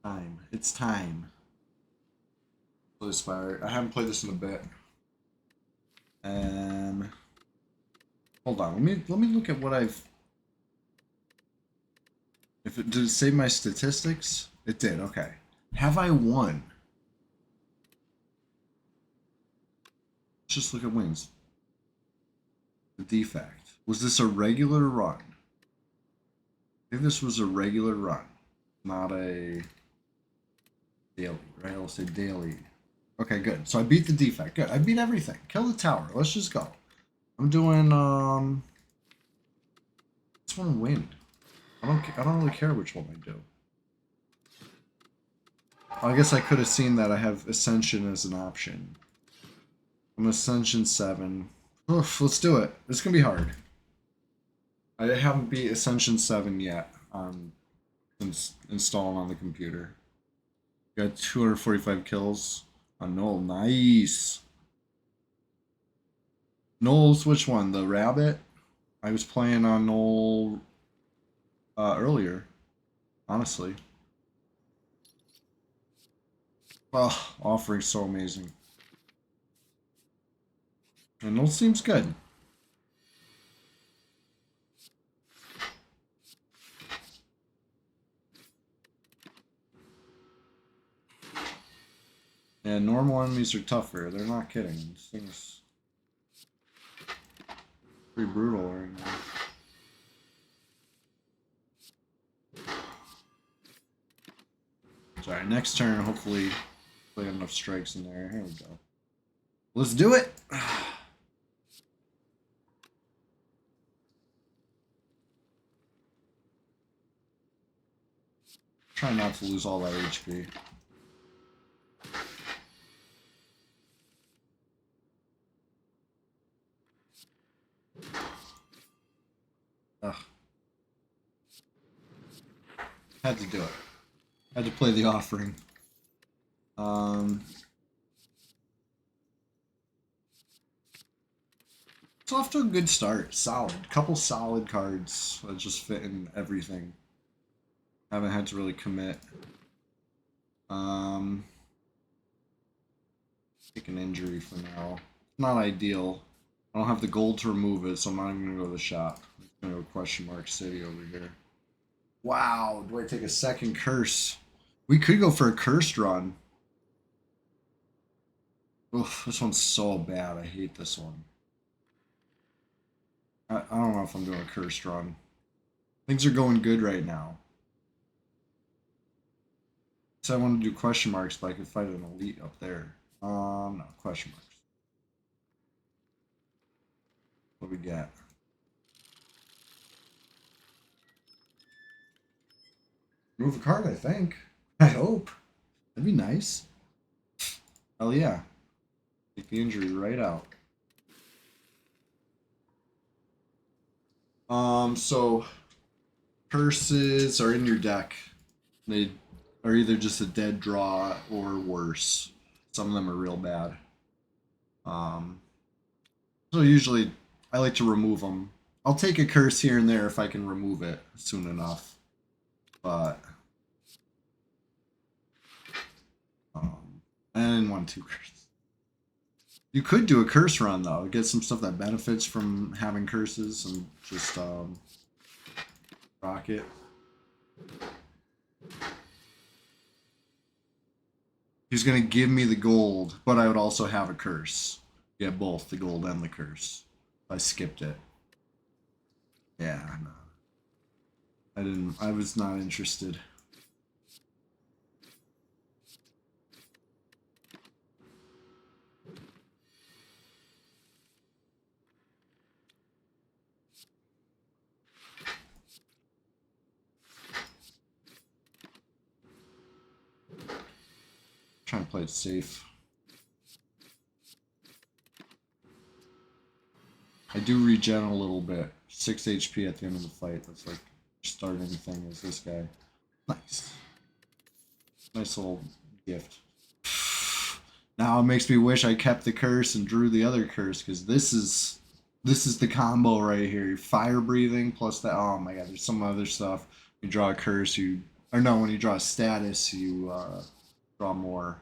Time. It's time. Play Spire. I haven't played this in a bit. Um, hold on. Let me look at what I've. If it did it save my statistics, it did. Okay. Have I won? Let's just look at wins. The defect. Was this a regular run? If this was a regular run, not a daily, right? I'll say daily. Okay, good. So I beat the defect. Good. I beat everything. Kill the tower. Let's just go. I'm doing just want to win. I don't really care which one I do. I guess I could have seen that I have Ascension as an option. I'm Ascension 7. Oof, let's do it. It's gonna be hard. I haven't beat Ascension 7 yet since installing on the computer. Got 245 kills on Noel. Nice. Noel's which one? The rabbit? I was playing on Noel earlier, honestly. Oh, offering's so amazing. And Noel seems good. And normal enemies are tougher. They're not kidding. This thing's pretty brutal right now. Sorry, next turn, hopefully, play enough strikes in there. Here we go. Let's do it! Try not to lose all that HP. Ugh. Had to do it. Had to play the offering. It's off to a good start. Solid. Couple solid cards that just fit in everything. Haven't had to really commit. Take an injury for now. Not ideal. I don't have the gold to remove it, so I'm not even gonna go to the shop. I'm gonna go question mark city over here. Wow, do I take a second curse? We could go for a cursed run. Oof, this one's so bad. I hate this one. I don't know if I'm doing a cursed run. Things are going good right now. So I want to do question marks, but I could fight an elite up there. No, question marks. What do we got? Move a card, I think. I hope. That'd be nice. Hell yeah. Take the injury right out. So curses are in your deck. They are either just a dead draw or worse. Some of them are real bad. Um, so usually I like to remove them. I'll take a curse here and there if I can remove it soon enough. But I didn't want two curses. You could do a curse run though. Get some stuff that benefits from having curses and just rock it. He's gonna give me the gold, but I would also have a curse. Get both the gold and the curse. I skipped it. Yeah, no. I didn't. I was not interested. Trying to play it safe. I do regen a little bit. 6 HP at the end of the fight. That's like starting thing as this guy. Nice. Nice little gift. Now it makes me wish I kept the curse and drew the other curse because this is the combo right here. Fire breathing plus that. Oh my god, there's some other stuff. You draw a curse, you Or no, when you draw a status, you draw more.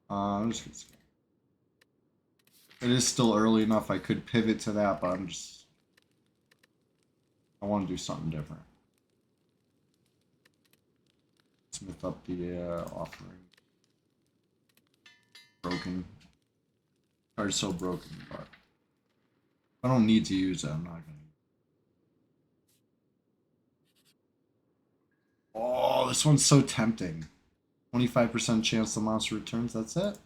I'm just gonna. It is still early enough. I could pivot to that, but I want to do something different. Smith up the offering. Broken. Card's so broken, but I don't need to use it. I'm not gonna. Oh, this one's so tempting. 25% chance the monster returns. That's it.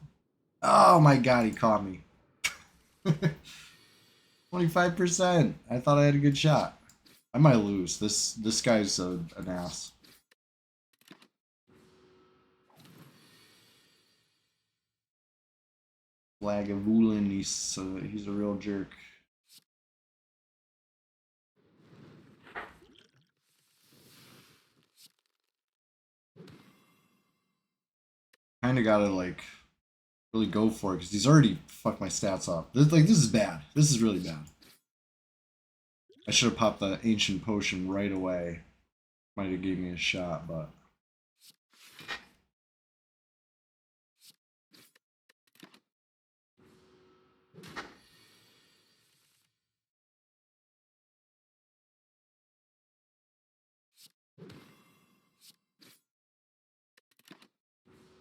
Oh my god, he caught me. 25%. I thought I had a good shot. I might lose. This guy's an ass. Lagavulin, he's a real jerk. Kind of gotta like really go for it because he's already fucked my stats up. This is bad. This is really bad. I should have popped the ancient potion right away. Might have gave me a shot, but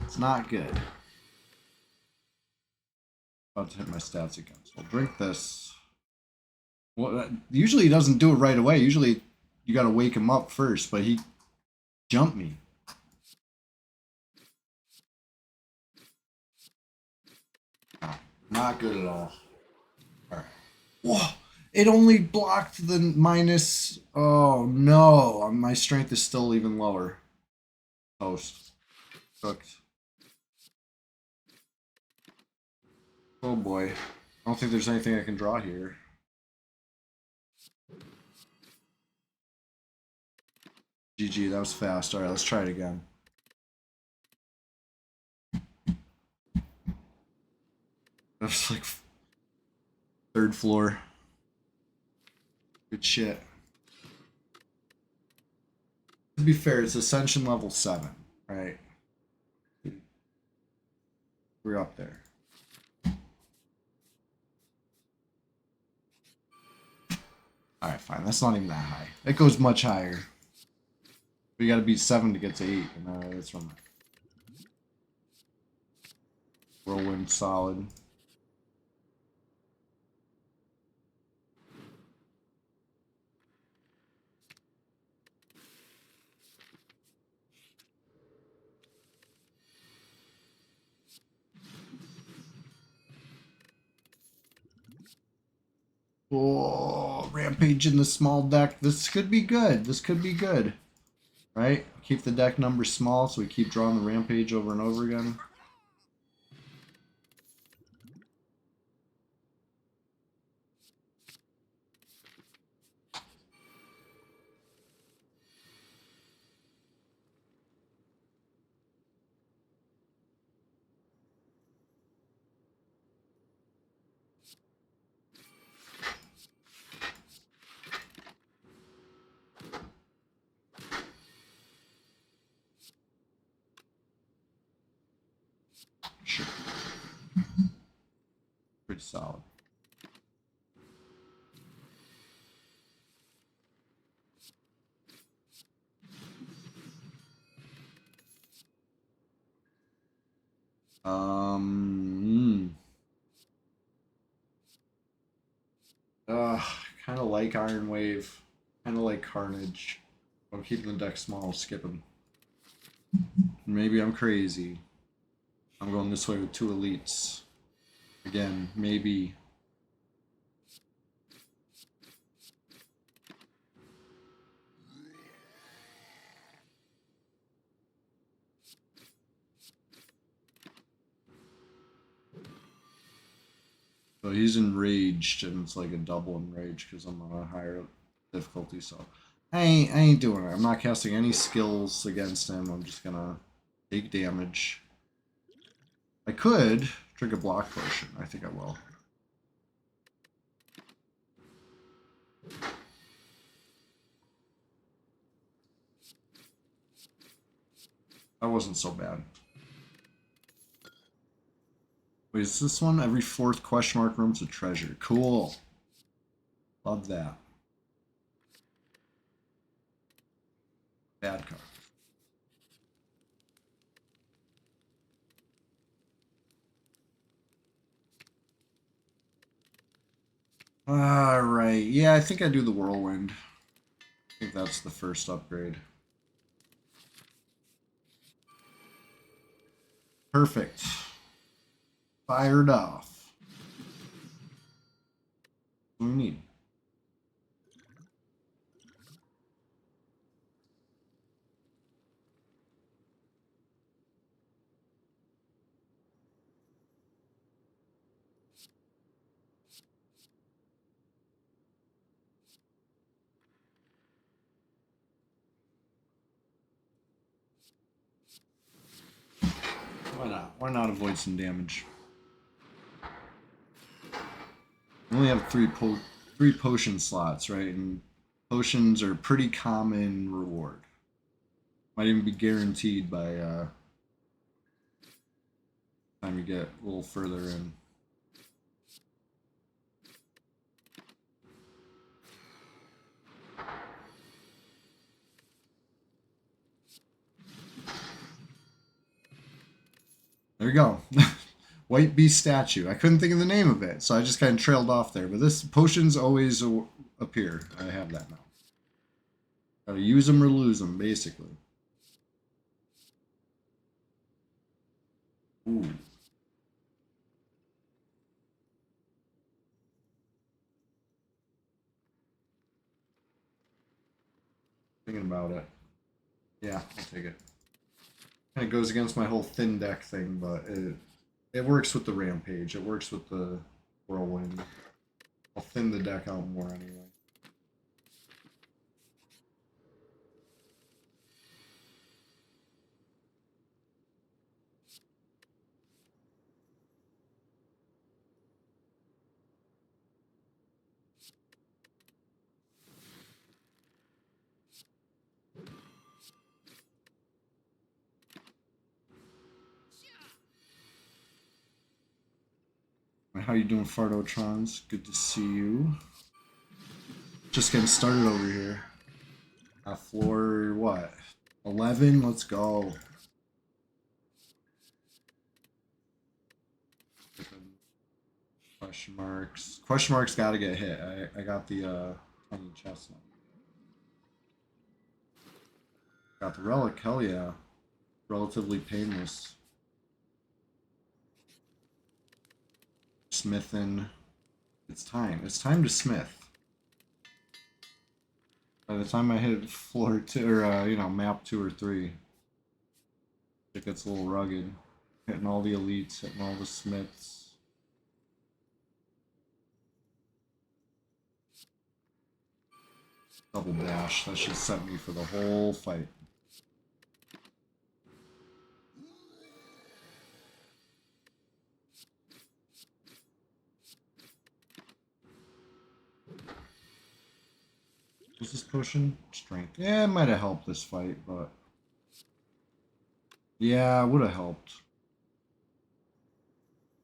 it's not good. About to hit my stats again. So I'll drink this. Well, usually he doesn't do it right away. Usually you gotta wake him up first, but he jumped me. Not good at all. Alright. Whoa! It only blocked the minus. Oh no! My strength is still even lower. Toast. Cooked. Oh boy. I don't think there's anything I can draw here. GG, that was fast. Alright, let's try it again. That was like third floor. Good shit. To be fair, it's Ascension level 7, right? We're up there. Alright, fine. That's not even that high. It goes much higher. We gotta beat 7 to get to 8, and that's from Whirlwind solid. Oh, Rampage in the small deck. This could be good. This could be good. Right? Keep the deck numbers small so we keep drawing the Rampage over and over again. Sure. Pretty solid. Kind of like Iron Wave. Kind of like Carnage. I'm keeping the deck small, skip him. Maybe I'm crazy. I'm going this way with 2 elites. Again, maybe. So he's enraged, and it's like a double enraged because I'm on a higher difficulty. So I ain't doing it. I'm not casting any skills against him. I'm just gonna take damage. I could drink a block potion. I think I will. That wasn't so bad. Wait, is this one? Every fourth question mark room's a treasure. Cool. Love that. Bad card. Alright. Yeah, I think I do the whirlwind. I think that's the first upgrade. Perfect. Fired off. What do we need? Why not? Why not avoid some damage? We only have three potion slots, right? And potions are pretty common reward. Might even be guaranteed by time you get a little further in. There you go. White Beast statue. I couldn't think of the name of it, so I just kind of trailed off there. But this potions always appear. I have that now. Gotta use them or lose them, basically. Ooh. Thinking about it. Yeah, I'll take it. Kind of goes against my whole thin deck thing, but it works with the rampage. It works with the whirlwind. I'll thin the deck out more anyway. How you doing, Fardotrons? Good to see you. Just getting started over here. Floor what? 11. Let's go. Question marks. Question marks got to get hit. I got the tiny chestnut. Got the relic. Hell yeah. Relatively painless. Smithing. It's time. It's time to smith. By the time I hit floor 2, or map 2 or 3, it gets a little rugged. Hitting all the elites, hitting all the smiths. Double dash. That should set me for the whole fight. Was this potion? Strength. Yeah, it might have helped this fight, but... yeah, it would have helped.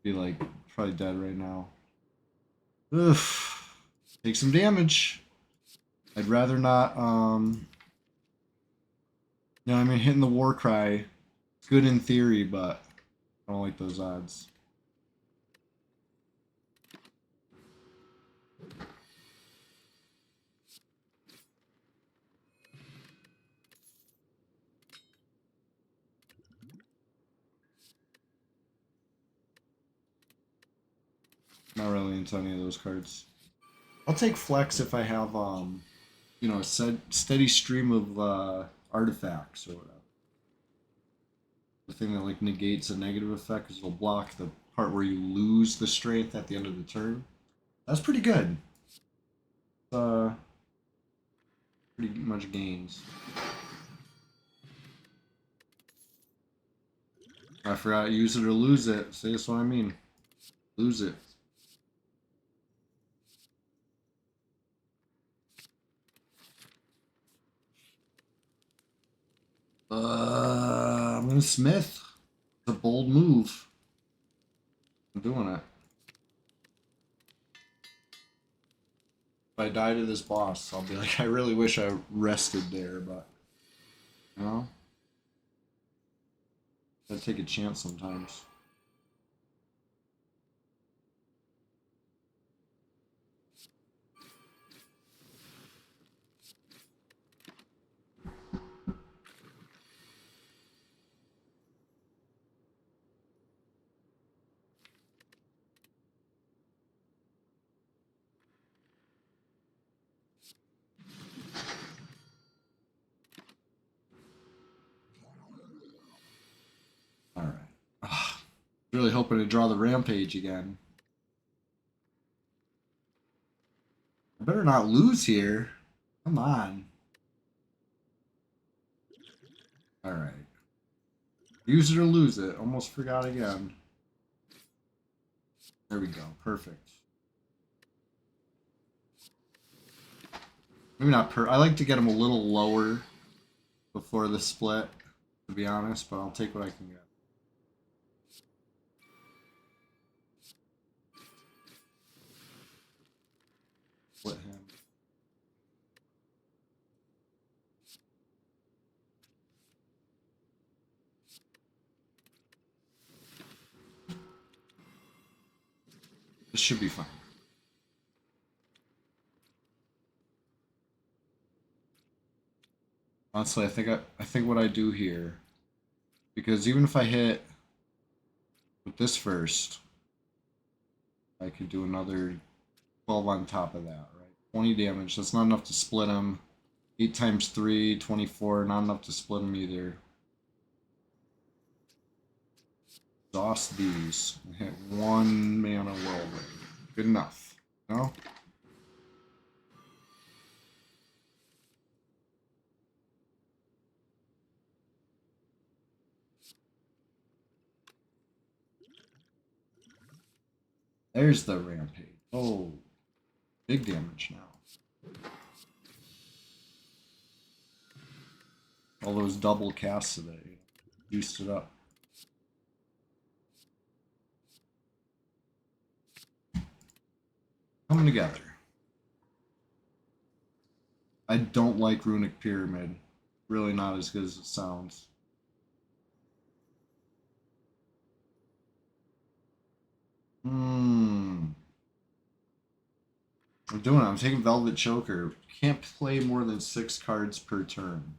Be like, probably dead right now. Ugh. Take some damage. I'd rather not, I mean, hitting the war cry, it's good in theory, but I don't like those odds. Not really into any of those cards. I'll take flex if I have, a steady stream of artifacts or whatever. The thing that like negates a negative effect is it'll block the part where you lose the strength at the end of the turn. That's pretty good. Pretty much gains. I forgot, use it or lose it. See, that's what I mean. Lose it. I'm I'm gonna Smith. It's a bold move. I'm doing it. If I die to this boss, I'll be like, I really wish I rested there, but you know, gotta take a chance sometimes. All right. Really hoping to draw the rampage again. I better not lose here. Come on. All right. Use it or lose it. Almost forgot again. There we go. Perfect. Maybe not I like to get them a little lower before the split, to be honest, but I'll take what I can get. Split him. This should be fine. Honestly, I think what I do here, because even if I hit with this first, I could do another 12 on top of that, right? 20 damage. That's not enough to split him. 8 times 3, 24. Not enough to split him either. Exhaust these. And hit 1 mana whirlwind. Good enough. No? There's the rampage. Oh, big damage now. All those double casts today. Juiced it up. Coming together. I don't like Runic Pyramid. Really not as good as it sounds. I'm doing it. I'm taking Velvet Choker. Can't play more than 6 cards per turn.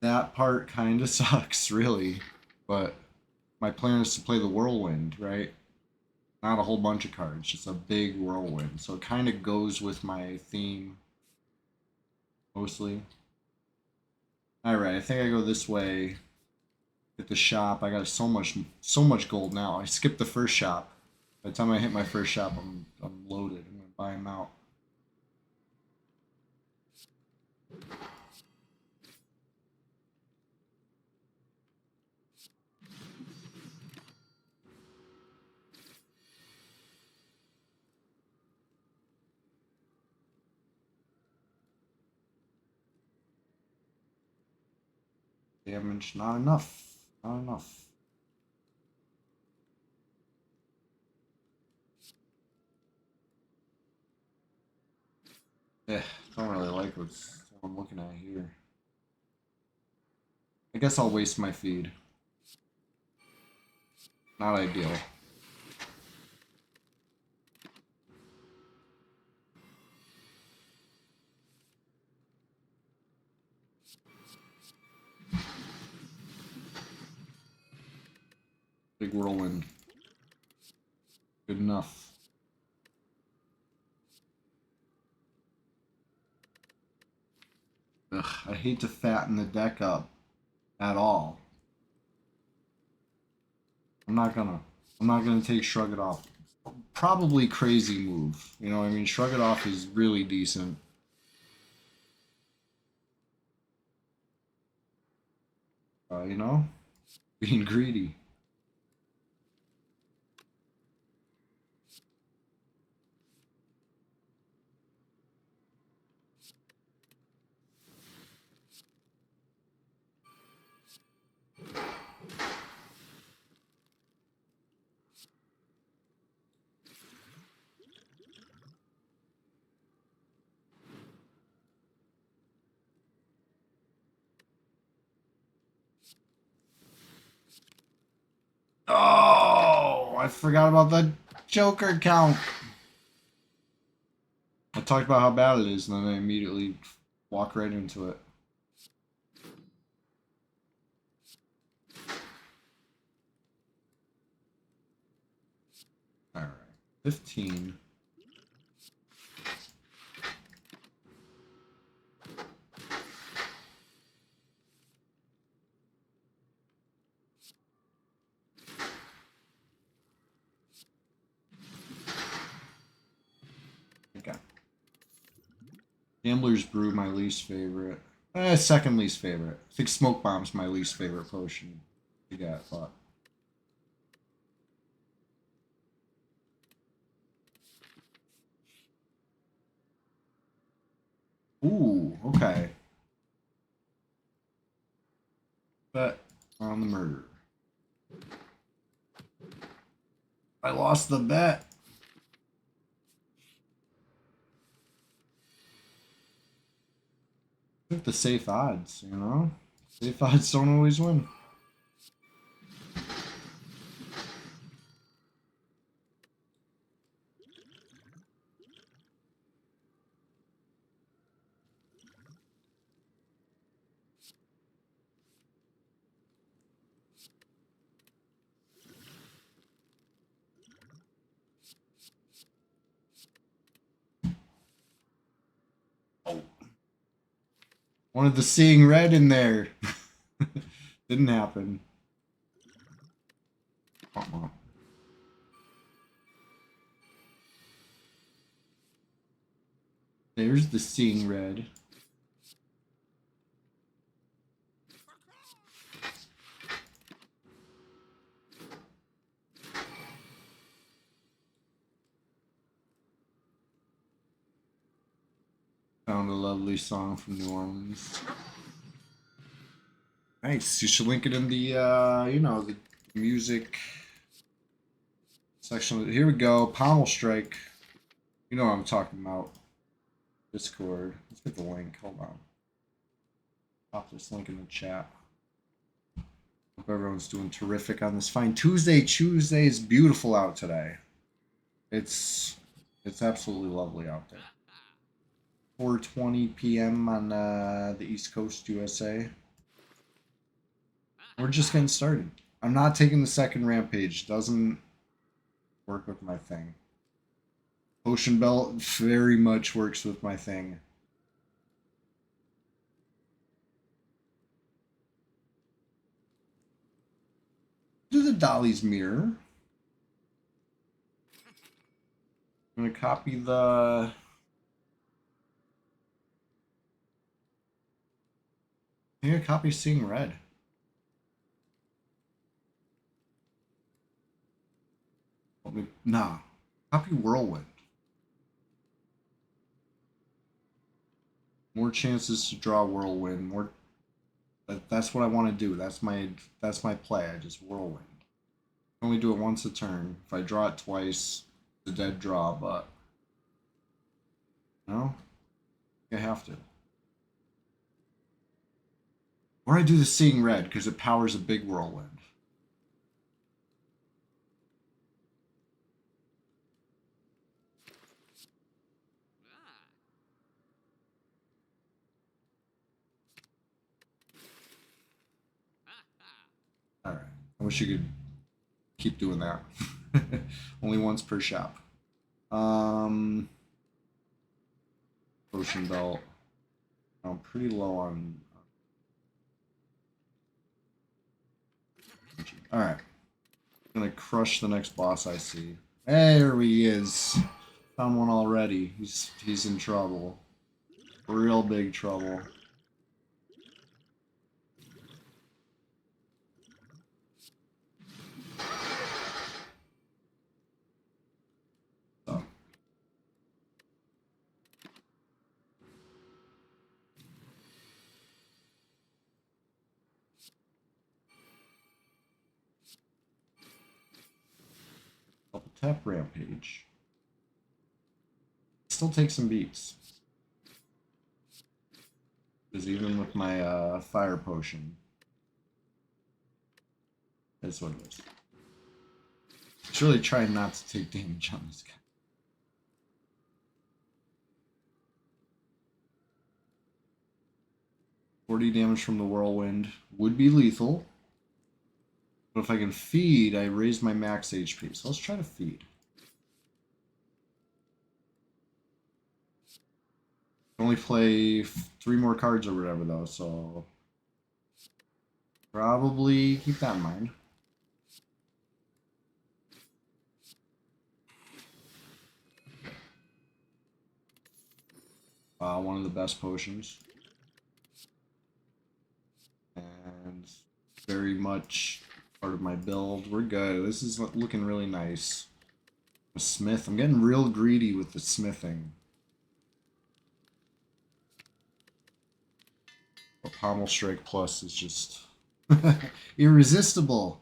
That part kind of sucks, really. But my plan is to play the Whirlwind, right? Not a whole bunch of cards, just a big Whirlwind. So it kind of goes with my theme, mostly. Alright, I think I go this way. Hit the shop. I got so much gold now. I skipped the first shop. By the time I hit my first shop, I'm loaded. I'm gonna buy them out. Damage, not enough. Not enough. Yeah, don't really like what I'm looking at here. I guess I'll waste my feed. Not ideal. Big whirlwind. Good enough. Ugh, I hate to fatten the deck up at all. I'm not gonna take Shrug It Off. Probably crazy move. You know what I mean? Shrug It Off is really decent. You know? Being greedy. I forgot about the Joker count. I talked about how bad it is, and then I immediately walk right into it. Alright. 15. Okay. Gambler's Brew, my least favorite. Second least favorite. I think Smoke Bomb's my least favorite potion to get, but... Ooh, okay. Bet on the murder. I lost the bet. Took the safe odds, you know? Safe odds don't always win. Oh. Wanted the Seeing Red in there. Didn't happen. Come on. There's the Seeing Red. Found a lovely song from New Orleans. Nice. You should link it in the, you know, the music section. Here we go. Pommel Strike. You know what I'm talking about. Discord. Let's get the link. Hold on. Pop this link in the chat. Hope everyone's doing terrific on this fine Tuesday. CHEWSDAY is beautiful out today. It's absolutely lovely out there. 4:20 p.m. on the East Coast, USA. We're just getting started. I'm not taking the second rampage. Doesn't work with my thing. Potion Belt very much works with my thing. Do the Dolly's Mirror. I'm going to copy the... I think I copy Seeing Red. Nah. Copy Whirlwind. More chances to draw Whirlwind. More. That's what I want to do. That's my play. I just Whirlwind. I only do it once a turn. If I draw it twice, it's a dead draw. But no, I have to. Or I do the Seeing Red because it powers a big Whirlwind. Alright. I wish you could keep doing that. Only once per shop. Potion Belt. I'm pretty low on... Alright. I'm gonna crush the next boss I see. There he is. Found one already. He's in trouble. Real big trouble. So. Double tap Rampage. Still take some beats. Because even with my fire potion, that's what it is. Just really trying not to take damage on this guy. $40 damage from the whirlwind would be lethal. But if I can feed, I raise my max HP. So let's try to feed. Only play 3 more cards or whatever though, so probably keep that in mind. One of the best potions. And very much part of my build. We're good. This is looking really nice. A smith. I'm getting real greedy with the smithing. A Pommel Strike Plus is just irresistible.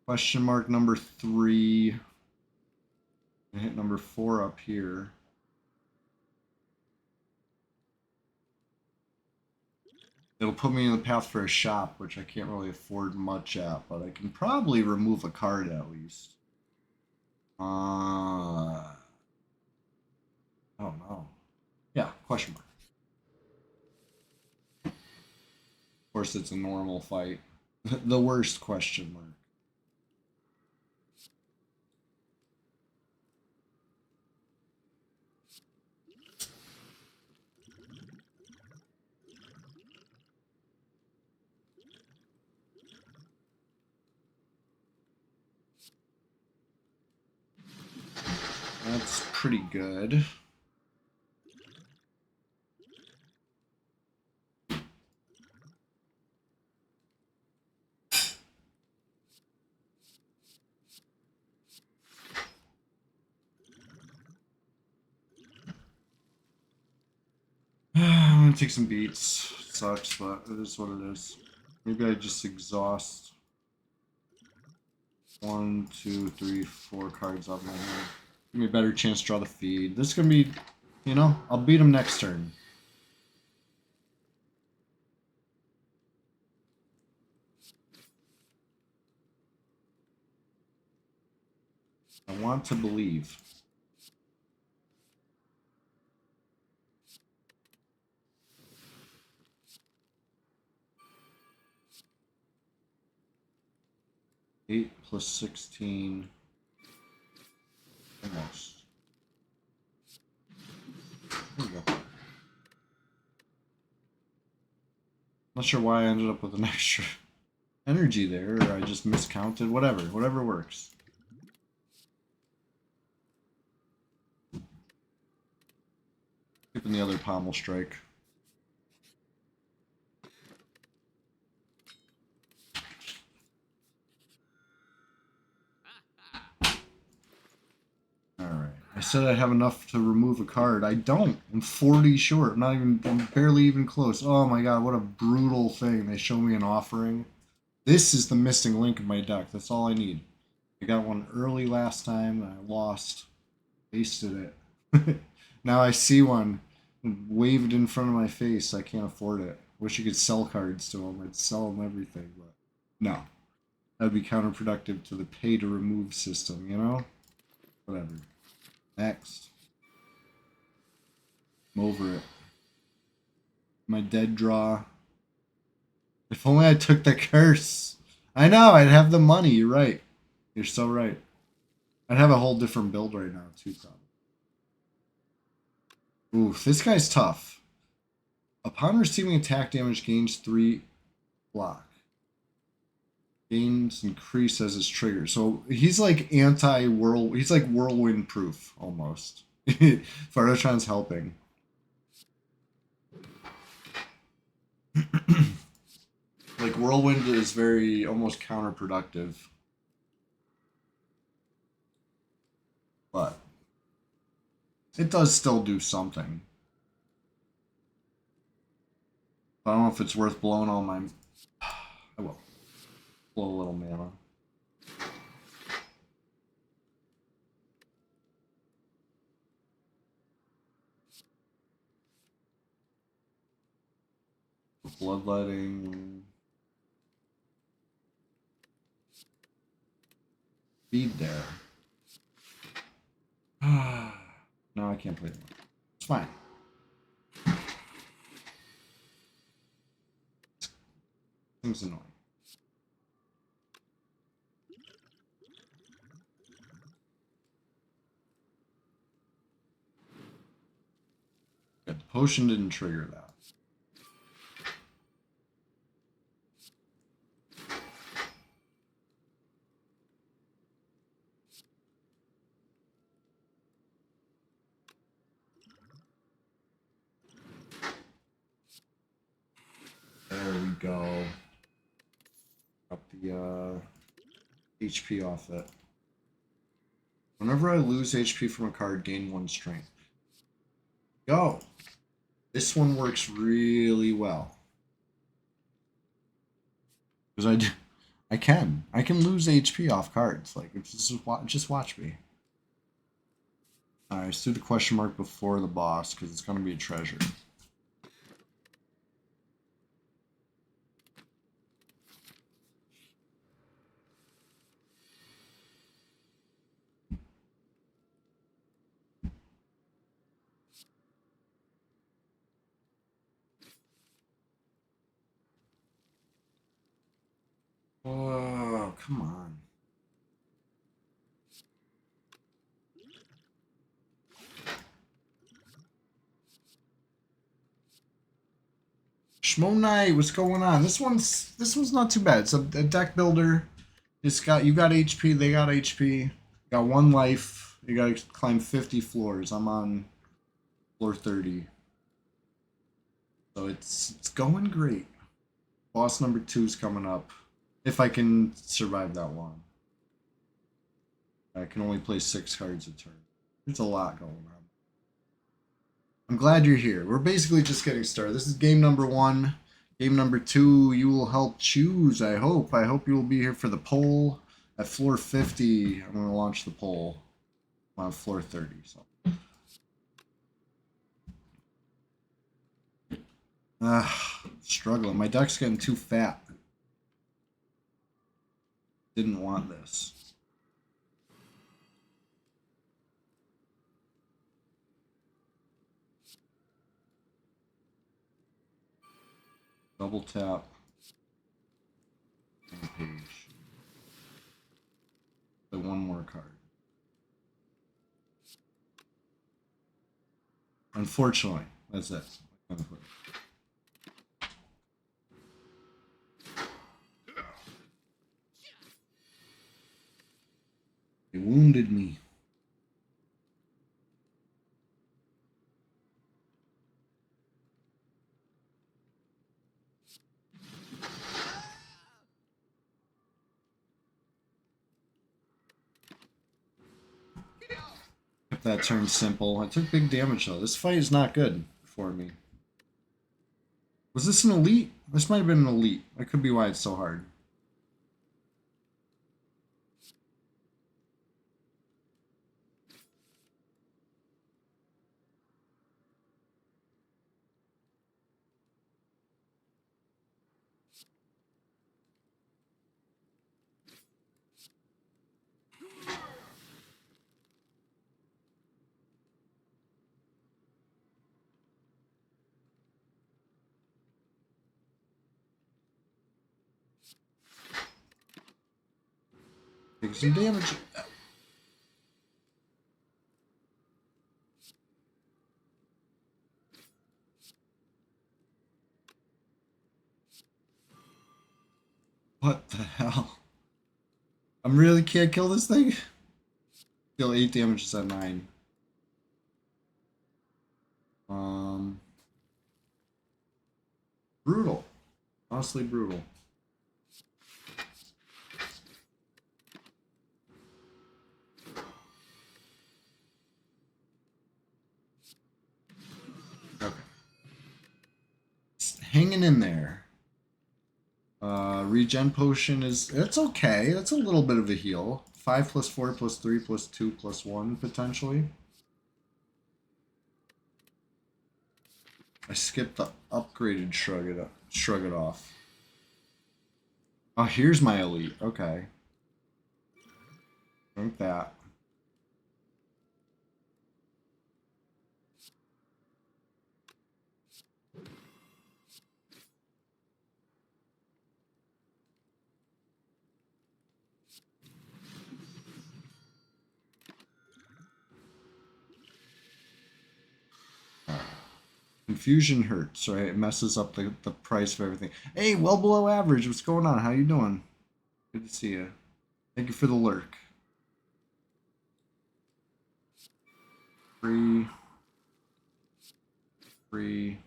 Question mark number 3. I hit number 4 up here. It'll put me in the path for a shop, which I can't really afford much at, but I can probably remove a card at least. I don't know. Yeah, question mark. Of course, it's a normal fight. The worst question mark. That's pretty good. I'm gonna take some beats. Sucks, but it is what it is. Maybe I just exhaust 1, 2, 3, 4 cards off my hand. Give me a better chance to draw the feed. This is gonna be, you know, I'll beat him next turn. I want to believe. Eight plus 16. Almost. There we go. Not sure why I ended up with an extra energy there, or I just miscounted. Whatever works. Skipping the other Pommel Strike. Alright. I said I'd have enough to remove a card. I don't. I'm 40 short. I'm barely even close. Oh my god, what a brutal thing. They show me an offering. This is the missing link in my deck. That's all I need. I got one early last time and I lost. Wasted it. Now I see one waved in front of my face. I can't afford it. Wish you could sell cards to them. I'd sell them everything, but no. That would be counterproductive to the pay to remove system, you know? Whatever. Next. I'm over it. My dead draw. If only I took the curse. I know, I'd have the money. You're right. You're so right. I'd have a whole different build right now, too, probably. Oof, this guy's tough. Upon receiving attack damage, gains 3 block. Gains increase as his trigger. So he's like anti-whirl. He's like whirlwind proof almost. Farotron's helping. Like whirlwind is very almost counterproductive. But it does still do something. I don't know if it's worth blowing all my... I will. Blow a little mana. Bloodletting. speed there. No, I can't play that. It's fine. Seems annoying. Good. The potion didn't trigger that. There we go. Up the HP off it. Whenever I lose HP from a card, gain 1 strength. Go! This one works really well. Because I can lose HP off cards. Like, it's just watch me. Alright, let's do the question mark before the boss, because it's going to be a treasure. Oh, come on. Schmo Knight, what's going on? This one's not too bad. It's a deck builder. You got HP, they got HP. Got 1 life. You gotta climb 50 floors. I'm on floor 30. So it's going great. Boss number 2 is coming up. If I can survive that long. I can only play 6 cards a turn. There's a lot going on. I'm glad you're here. We're basically just getting started. This is game number 1. Game number 2, you will help choose, I hope. I hope you will be here for the poll. At floor 50, I'm going to launch the poll. I'm on floor 30. So. Struggling. My deck's getting too fat. Didn't want this. Double tap. And page. Play 1 more card. Unfortunately, that's it. They wounded me. Kept that turn simple. I took big damage though. This fight is not good for me. Was this an elite? This might have been an elite. That could be why it's so hard. Take some damage. What the hell? I really can't kill this thing? Deal 8 damage is at 9. Brutal. Honestly brutal. Okay. It's hanging in there. Regen potion it's okay. That's a little bit of a heal. 5 plus 4 plus 3 plus 2 plus 1 potentially. I skipped the upgraded shrug it off. Oh, here's my elite. Okay. Drink that. Confusion hurts, right? It messes up the price of everything. Hey, well below average. What's going on? How you doing? Good to see you. Thank you for the lurk. Free. Free.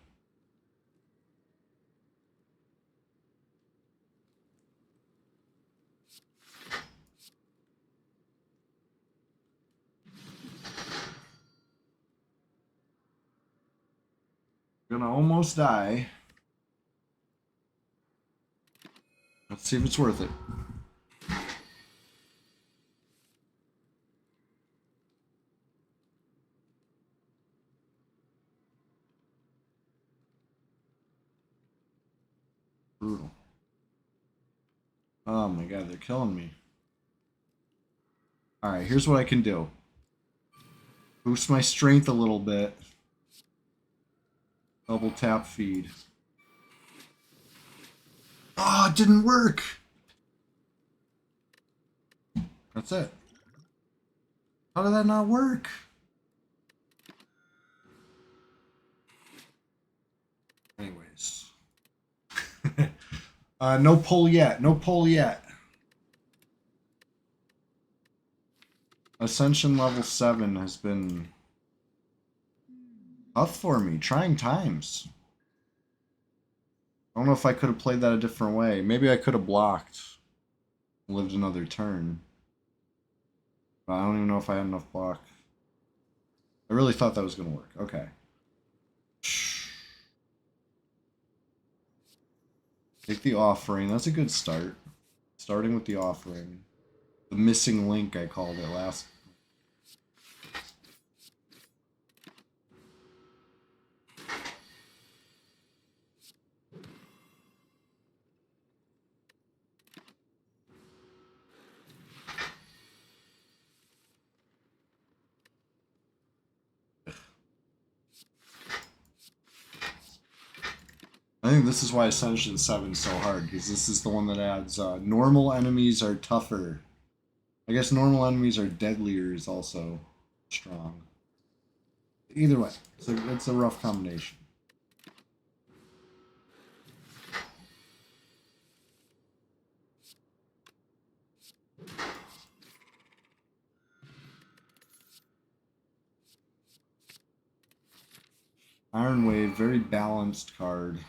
Gonna almost die. Let's see if it's worth it. Brutal. Oh my god, they're killing me. Alright, here's what I can do. Boost my strength a little bit. Double tap feed. Oh, it didn't work! That's it. How did that not work? Anyways. No pull yet. No pull yet. Ascension level 7 has been tough for me. Trying times. I don't know if I could have played that a different way. Maybe I could have blocked. Lived another turn. But I don't even know if I had enough block. I really thought that was going to work. Okay. Take the offering. That's a good start. Starting with the offering. The missing link, I called it last. I think this is why Ascension 7 is so hard, because this is the one that adds normal enemies are tougher. I guess normal enemies are deadlier is also strong. Either way, it's a rough combination. Iron Wave, very balanced card.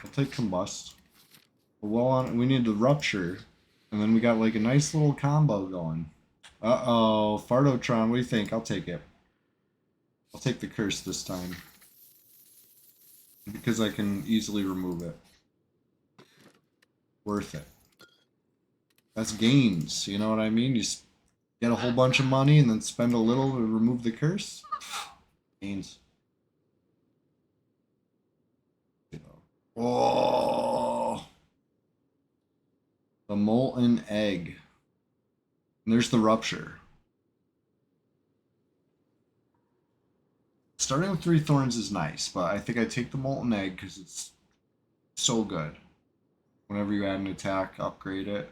I'll take Combust. Well, we need the Rupture, and then we got like a nice little combo going. Uh-oh, Fardotron, what do you think? I'll take it. I'll take the Curse this time. Because I can easily remove it. Worth it. That's gains, you know what I mean? You get a whole bunch of money and then spend a little to remove the curse. Gains. Oh, the molten egg. And there's the rupture. Starting with 3 thorns is nice, but I think I take the molten egg because it's so good. Whenever you add an attack, upgrade it.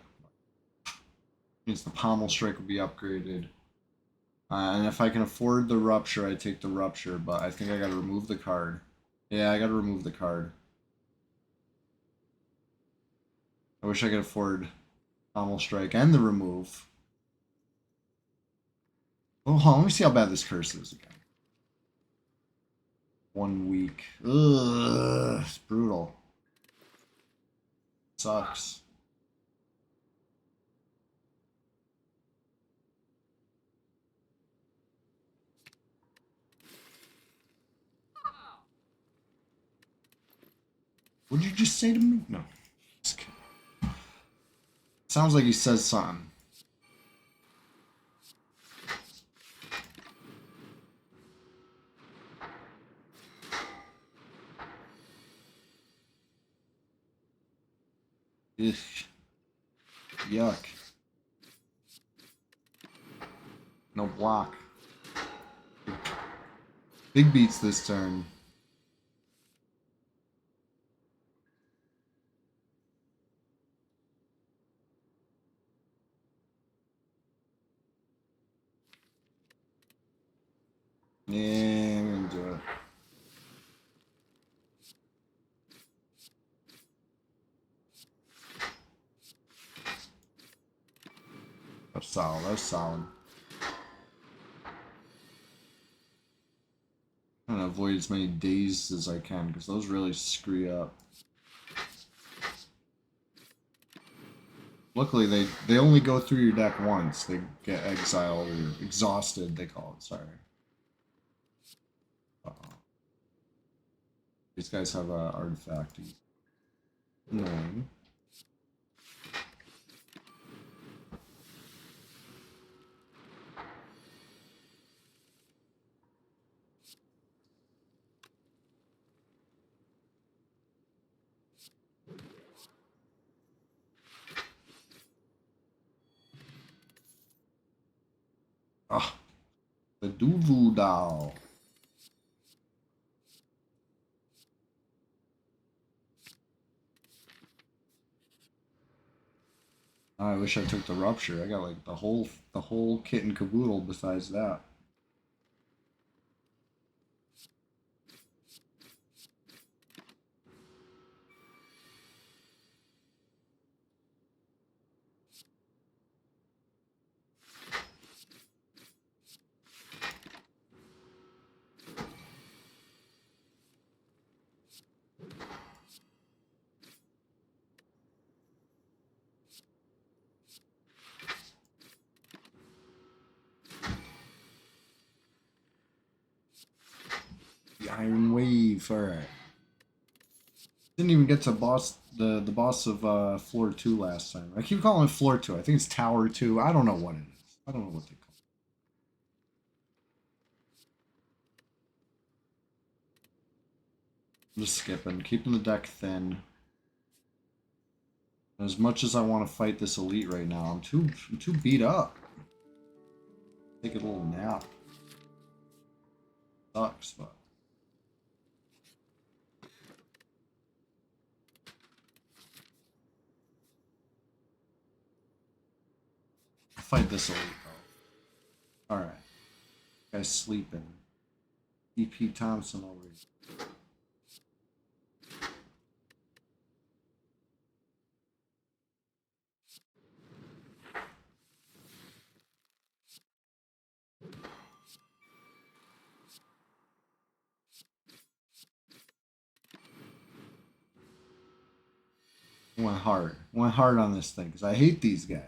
Means the pommel strike will be upgraded. And if I can afford the rupture, I take the rupture, but I think I gotta remove the card. Yeah, I gotta remove the card. I wish I could afford pommel strike and the remove. Oh, hold on, let me see how bad this curse is again. 1 week. Ugh, it's brutal. Sucks. What'd you just say to me? No. Just kidding. Sounds like he says something. Ugh. Yuck. No block. Big beats this turn. Yeah, I'm gonna do it. That's solid. That's solid. I'm gonna avoid as many days as I can because those really screw you up. Luckily, they only go through your deck once. They get exiled or exhausted. They call it. Sorry. Uh-oh. These guys have a artifact. Nine. Ah, the Duvu Doll. I wish I took the rupture. I got like the whole kit and caboodle besides that. The Iron Wave. All right. Didn't even get to the boss of floor 2 last time. I keep calling it floor 2. I think it's tower 2. I don't know what it is. I don't know what they call it. I'm just skipping, keeping the deck thin. As much as I want to fight this elite right now, I'm too beat up. Take a little nap. Sucks, but I'll fight this elite though. All right, guy's sleeping. EP Thompson over here. Went hard on this thing because I hate these guys.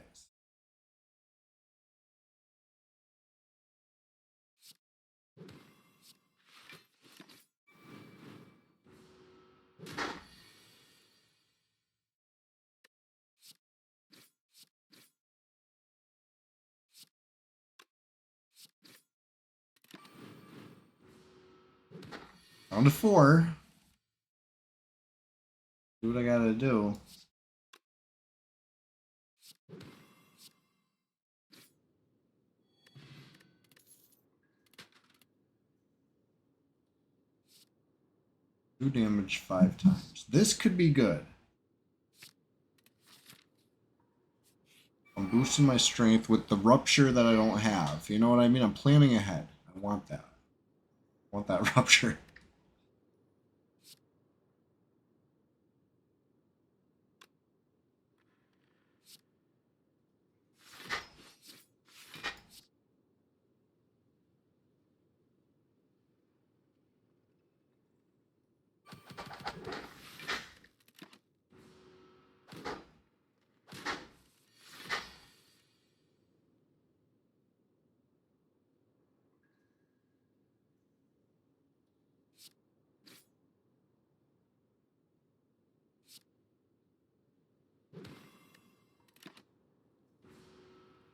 Down to 4. Do what I gotta do. Do damage 5 times. This could be good. I'm boosting my strength with the rupture that I don't have. You know what I mean? I'm planning ahead. I want that. I want that rupture.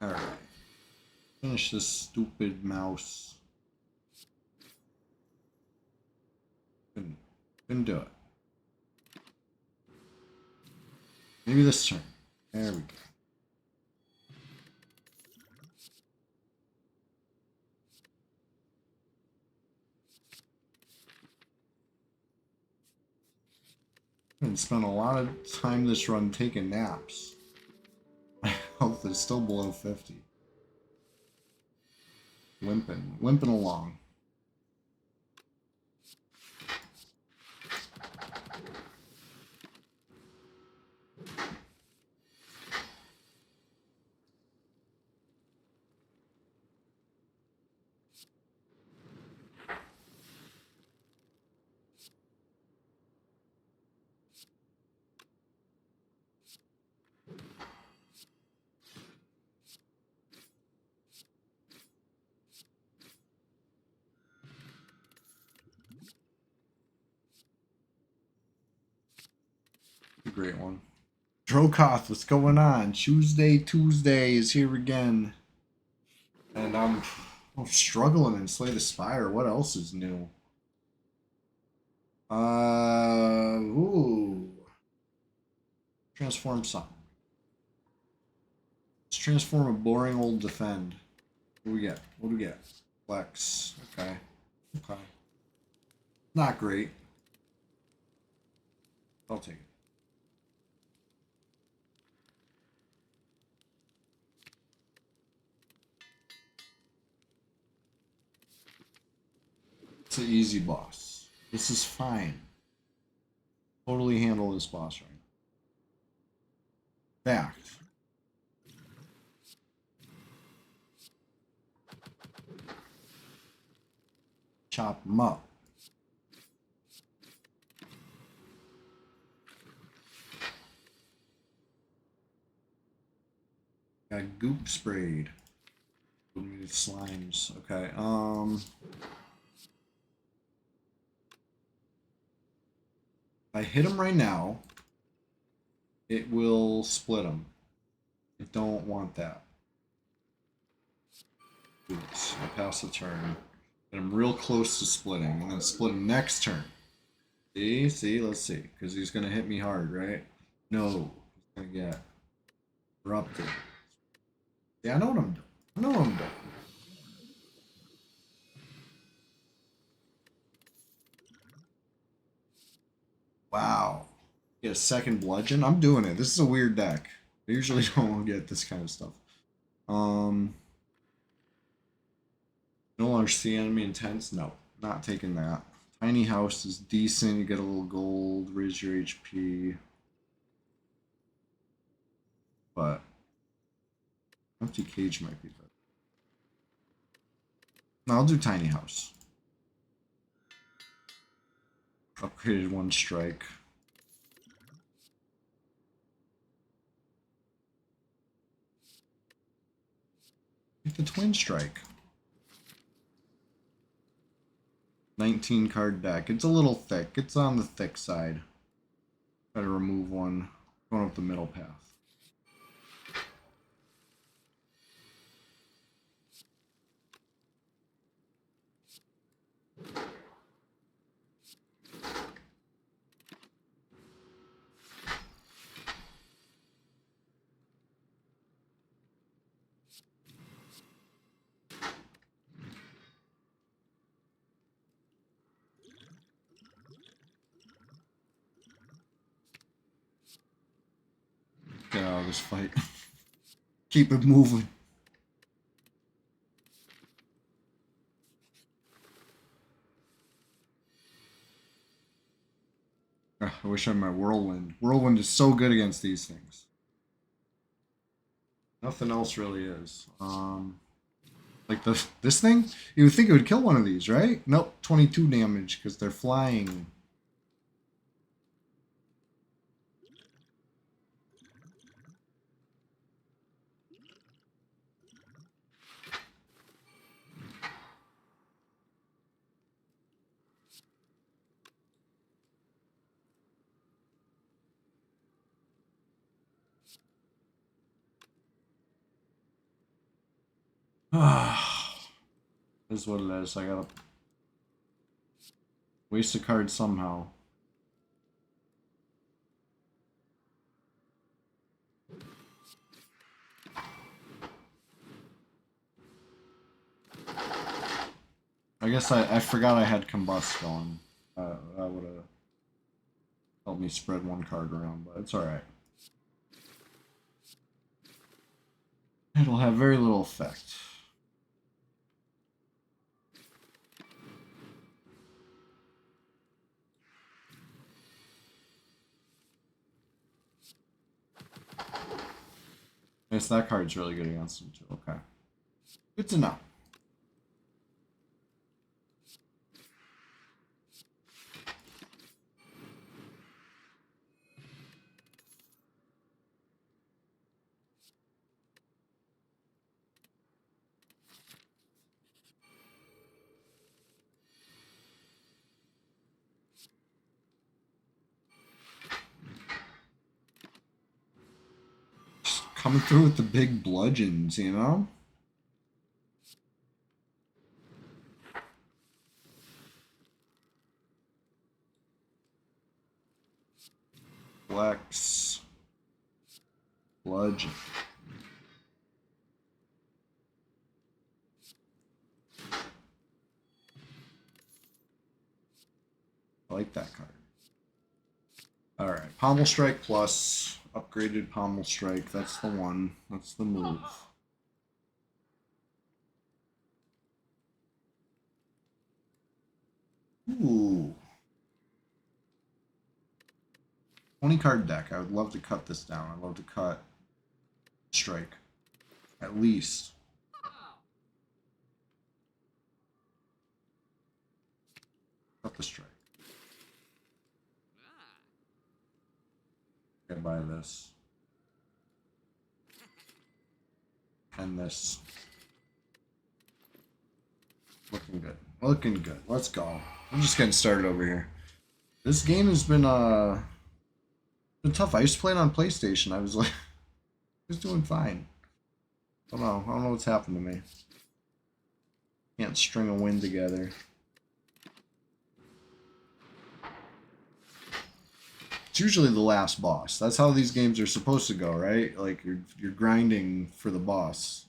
Alright. Finish this stupid mouse. Couldn't do it. Maybe this turn. There we go. I spent a lot of time this run taking naps. My health is still below 50. Limping along. A great one. Drokoth, what's going on? Tuesday is here again. And I'm struggling in Slay the Spire. What else is new? Ooh. Transform something. Let's transform a boring old defend. What do we get? What do we get? Flex. Okay. Okay. Not great. I'll take it. It's an easy boss. This is fine. Totally handle this boss right now. Fact. Chop them up. Got goop sprayed. Slimes. Okay. If I hit him right now, it will split him. I don't want that. Oops, I pass the turn. And I'm real close to splitting, and then split him next turn. See, let's see, because he's gonna hit me hard, right? No, he's gonna get erupted. Yeah, I know what I'm doing. I know what I'm doing. Wow. Get a second bludgeon? I'm doing it. This is a weird deck. I usually don't get this kind of stuff. No longer see enemy intense? No, not taking that. Tiny house is decent. You get a little gold, raise your HP. But empty cage might be better. No, I'll do tiny house. Upgraded one strike. Get the twin strike. 19 card deck. It's a little thick. It's on the thick side. Gotta remove one. Going up the middle path. Get out of this fight. Keep it moving. I wish I had my Whirlwind. Whirlwind is so good against these things. Nothing else really is. Like this thing? You would think it would kill one of these, right? Nope, 22 damage because they're flying. Is what it is. I gotta waste a card somehow. I guess I forgot I had Combust going. That would have helped me spread one card around, but it's alright. It'll have very little effect. I guess that card's really good against him too. Okay. Good to know. Coming through with the big bludgeons, you know? Flex. Bludgeon. I like that card. Alright, Pommel Strike plus. Upgraded Pommel Strike. That's the one. That's the move. Ooh. 20 card deck. I would love to cut this down. I'd love to cut Strike. At least. Cut the Strike. I buy this. And this. Looking good. Looking good. Let's go. I'm just getting started over here. This game has been tough. I used to play it on PlayStation. I was like I was doing fine. I don't know what's happened to me. Can't string a win together. It's usually the last boss. That's how these games are supposed to go, right? Like you're grinding for the boss.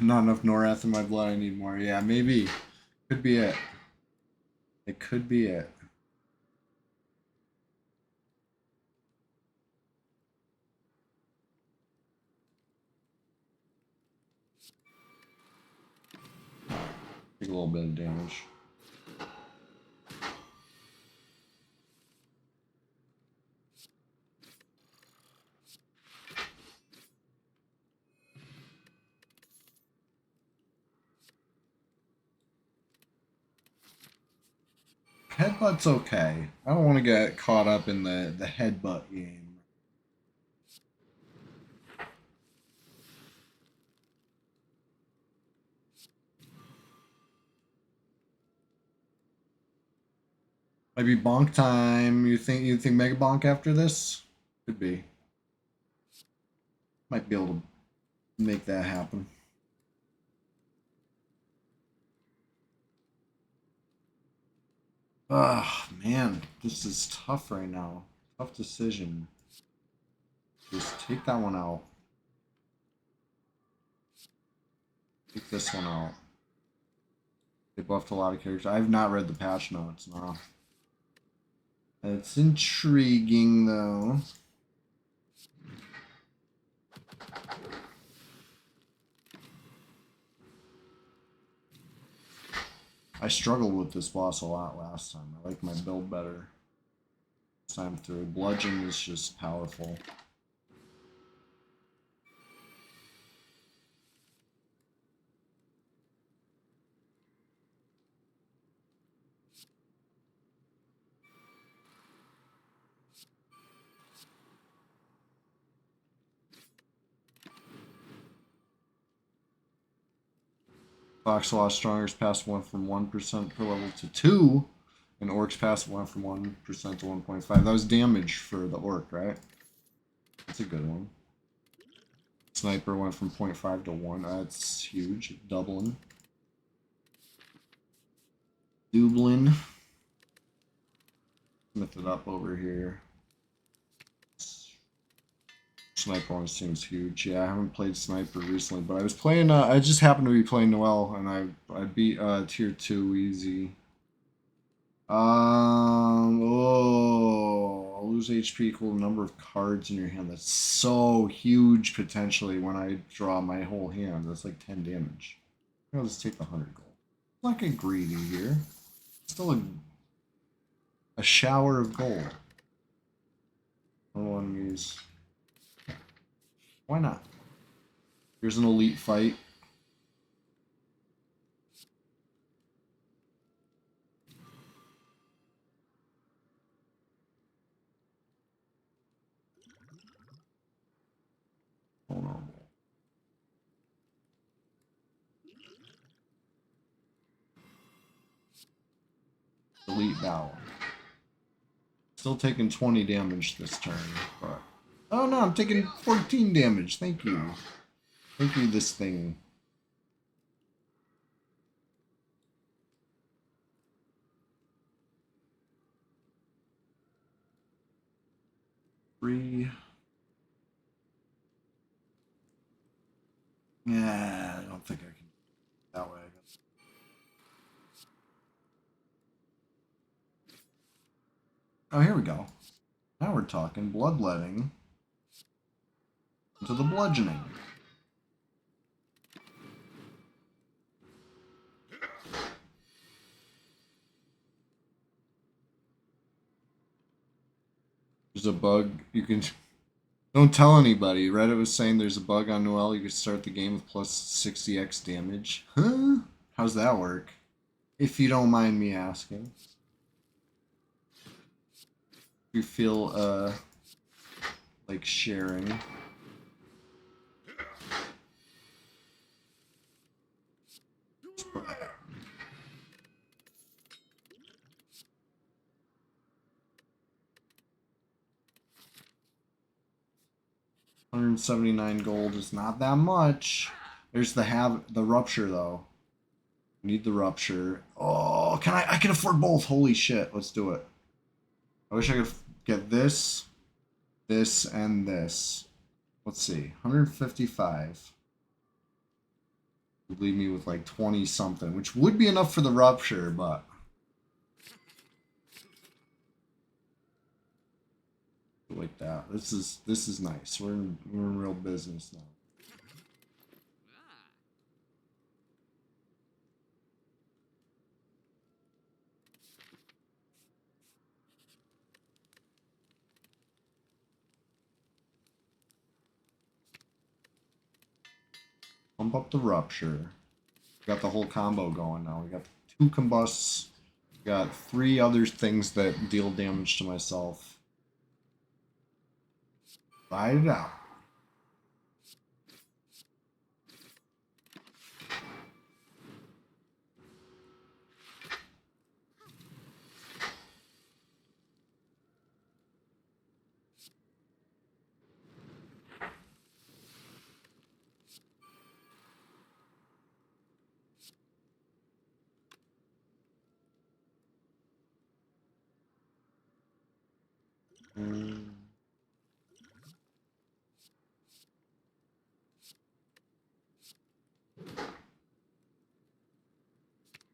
Not enough Norath in my blood. I need more. Yeah, maybe. Could be it. It could be it. Take a little bit of damage. Headbutt's okay. I don't want to get caught up in the headbutt game. Maybe bonk time. You think Mega Bonk after this? Could be. Might be able to make that happen. Ah, man, this is tough right now. Tough decision. Just take that one out. Take this one out. They buffed a lot of characters. I've not read the patch notes, no. It's intriguing, though. I struggled with this boss a lot last time. I like my build better this time through. Bludgeon is just powerful. Foxlaw Strongers pass 1 from 1% per level to 2. And Orcs pass 1 from 1% to 1.5. That was damage for the Orc, right? That's a good one. Sniper went from 0.5 to 1. That's huge. Doubling. Dublin. Smith it up over here. Sniper one seems huge. Yeah, I haven't played Sniper recently, but I was playing. I just happened to be playing Noel, and I beat tier 2 easy. Oh, lose HP equal to number of cards in your hand. That's so huge potentially when I draw my whole hand. That's like 10 damage. I'll just take the 100 gold. I'm not get greedy here. Still a shower of gold. I don't want to use. Why not? Here's an elite fight. Oh no. Elite battle. Still taking 20 damage this turn, but oh no, I'm taking 14 damage. Thank you. Thank you, this thing. Three. Yeah, I don't think I can that way. I guess. Oh, here we go. Now we're talking bloodletting into the bludgeoning. There's a bug you can. Don't tell anybody. Reddit was saying there's a bug on Noel. You could start the game with plus 60x damage. Huh? How's that work? If you don't mind me asking. You feel like sharing. $179 gold is not that much. There's the rupture though. Need the rupture. Oh, I can afford both. Holy shit. Let's do it. I wish I could get this, this, and this. Let's see. 155. Would leave me with like 20 something, which would be enough for the rupture, but like that. This is nice. We're in real business now. Pump up the rupture. We got the whole combo going now. We got 2 combusts. We got 3 other things that deal damage to myself. Ride it out.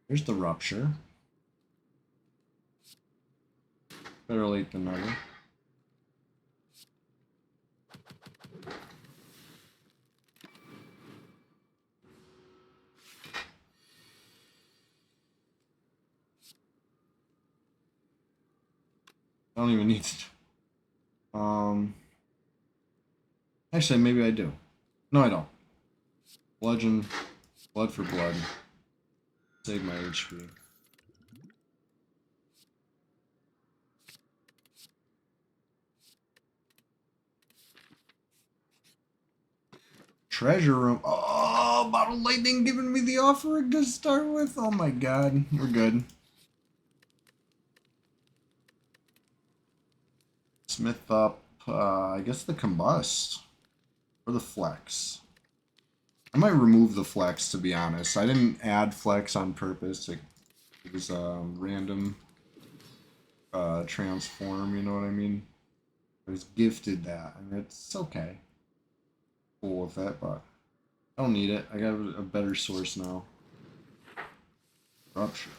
Here's the rupture. Better late than never. I don't even need to. Actually, maybe I do. No, I don't. Bludgeon, blood for blood. Save my HP. Treasure room. Oh, about a lightning giving me the offering to start with? Oh my god, we're good. Smith up, I guess the combust. Or the flex. I might remove the flex, to be honest. I didn't add flex on purpose. It was a random transform, you know what I mean? I was gifted that, and it's okay. Cool with that, but I don't need it. I got a better source now. Rupture.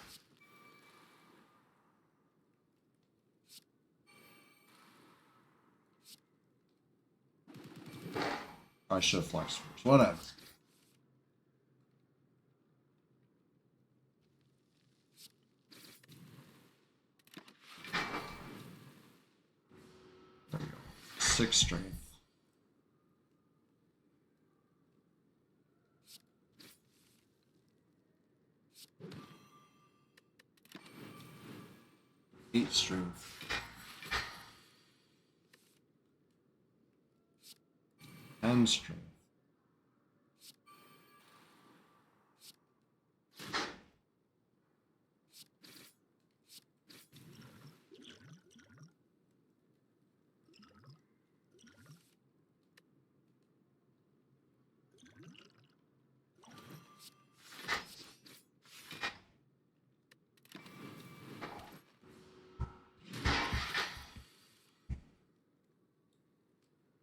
I should have flexed first. Whatever. There we go. 6 strength. Eight strength. 10 strength.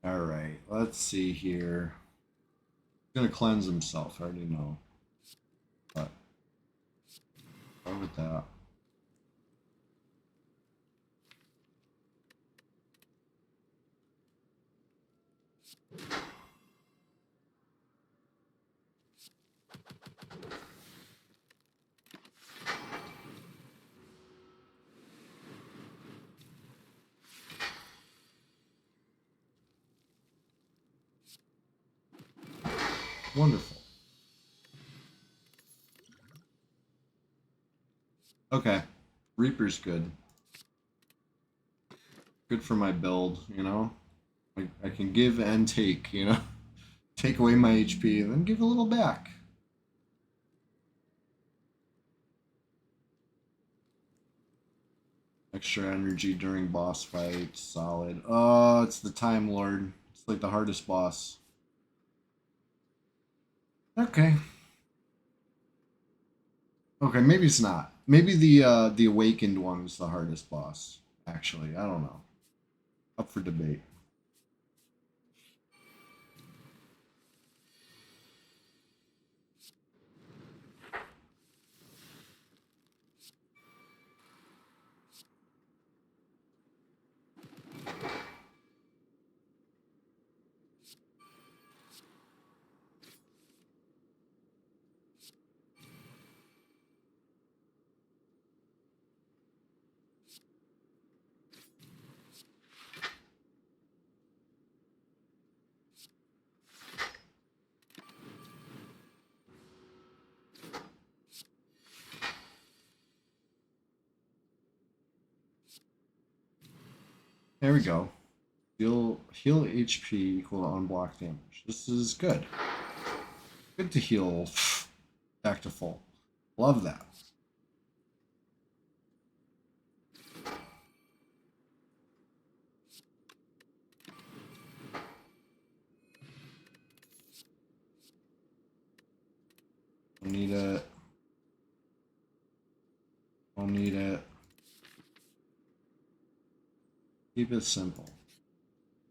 Alright, let's see here. He's gonna cleanse himself, I already know. But go with that. Wonderful. Okay. Reaper's good. Good for my build, you know? I can give and take, you know? Take away my HP and then give a little back. Extra energy during boss fights. Solid. Oh, it's the Time Lord. It's like the hardest boss. Okay. Okay, maybe it's not. Maybe the awakened one is the hardest boss. Actually, I don't know. Up for debate. There we go. Heal HP equal to unblocked damage. This is good. Good to heal back to full. Love that. Don't need it. Don't need it. Keep it simple.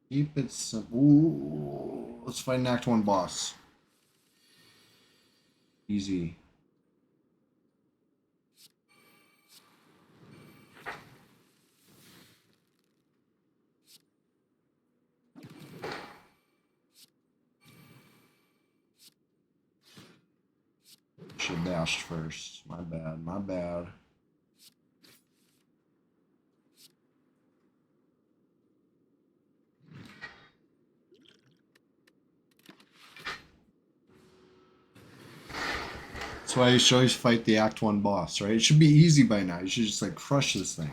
Keep it simple. Ooh, let's fight an Act 1 boss. Easy. Should have dashed first. My bad. My bad. That's why you should always fight the Act 1 boss, right? It should be easy by now. You should just like crush this thing.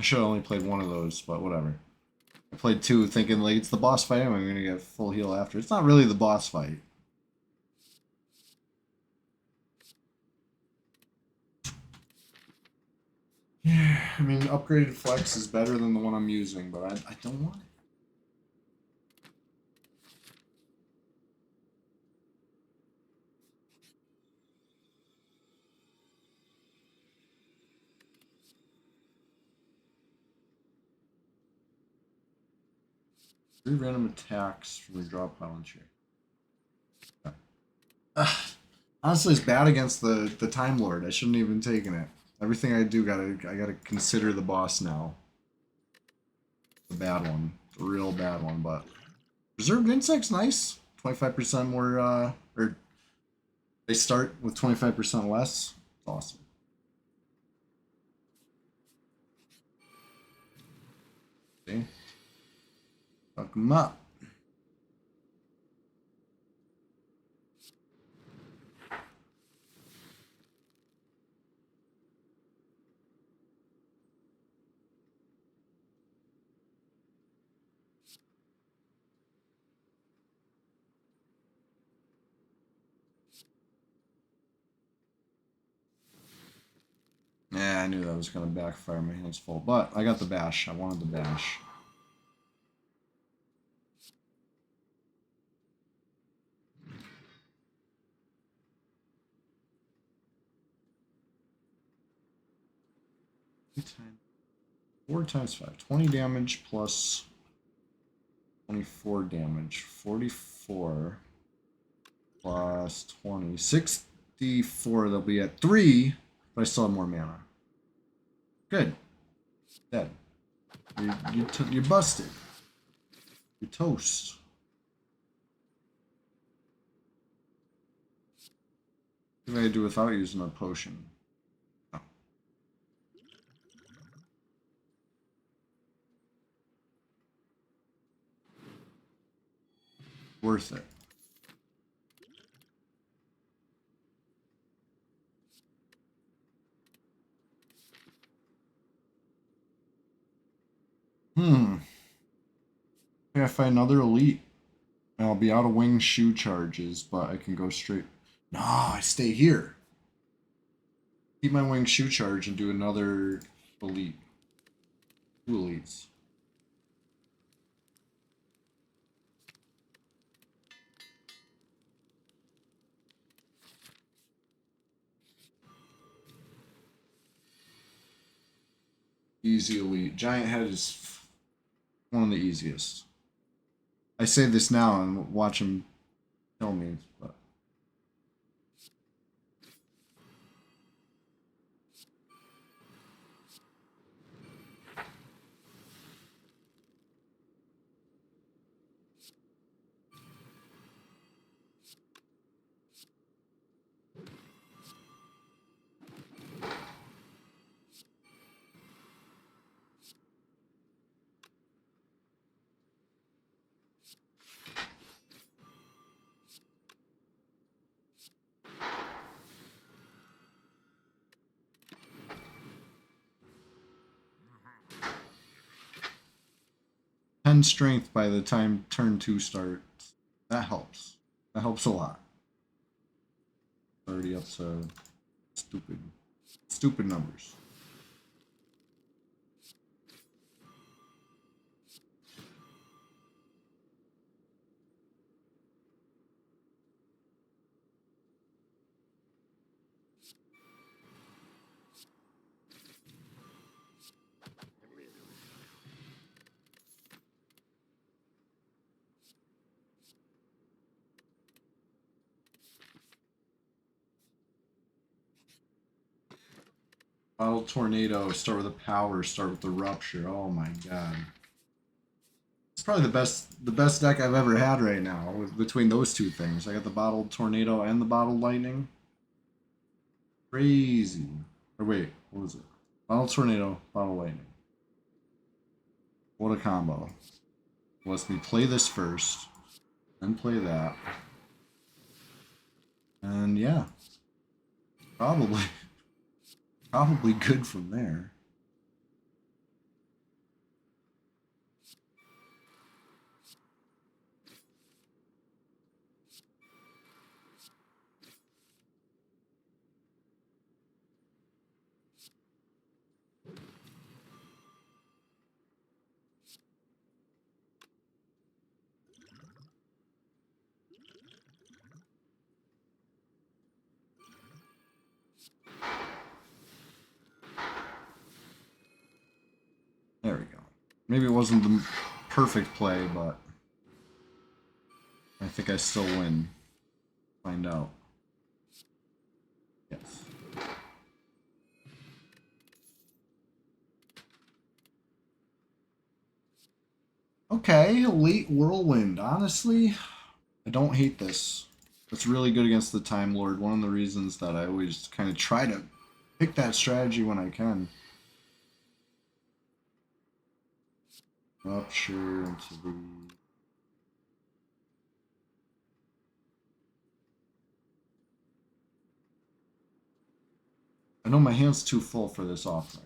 should have only played one of those, but whatever. I played two thinking like it's the boss fight and I'm gonna get full heal after. It's not really the boss fight. Yeah, I mean upgraded flex is better than the one I'm using, but I don't want it. Three random attacks from your draw pile and cheer. Honestly, it's bad against the Time Lord. I shouldn't even taken it. Everything I do I gotta consider the boss now. The bad one, the real bad one. But Preserved Insect's nice. 25% more. Or they start with 25% less. It's awesome. See, fuck them up. Yeah, I knew that was gonna backfire. My hands full, but I got the bash. I wanted the bash. Four times 5. 20 damage plus 24 damage. 44 plus 20. 64. They'll be at 3, but I still have more mana. Good. Dead. You're busted. You're toast. What can I do without using a potion? Oh. Worth it. I gotta find another elite. And I'll be out of wing shoe charges, but I can go straight. No, I stay here. Keep my wing shoe charge and do another elite. Two elites. Easy elite. Giant head is one of the easiest. I say this now and watch him tell me, but strength by the time turn 2 starts. That helps. That helps a lot. Already up to stupid numbers. Bottle tornado, start with a power, start with the rupture. Oh my god. It's probably the best deck I've ever had right now between those two things. I got the bottled tornado and the bottled lightning. Crazy. Or wait, what was it? Bottled tornado, bottled lightning. What a combo. Lets me play this first, then play that. And yeah. Probably good from there. Maybe it wasn't the perfect play, but I think I still win. Find out. Yes. Okay, Elite Whirlwind. Honestly, I don't hate this. It's really good against the Time Lord. One of the reasons that I always kind of try to pick that strategy when I can. Rupture into the... I know my hand's too full for this offering.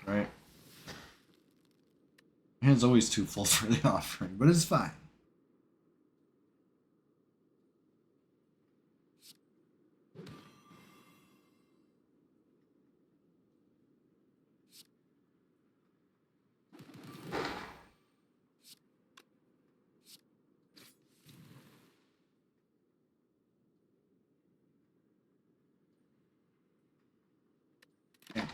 Right? My hand's always too full for the offering, but it's fine. Yeah.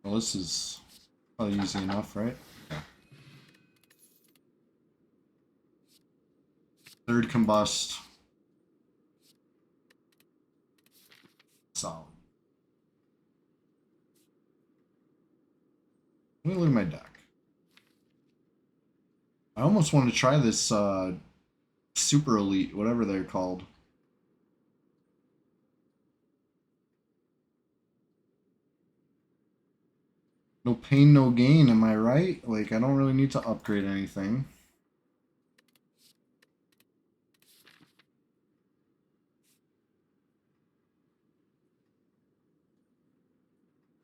Well, this is probably easy enough, right? Yeah. Third combust. Solid. Let me look at my deck. I almost want to try this Super Elite, whatever they're called. No pain, no gain, am I right? Like, I don't really need to upgrade anything.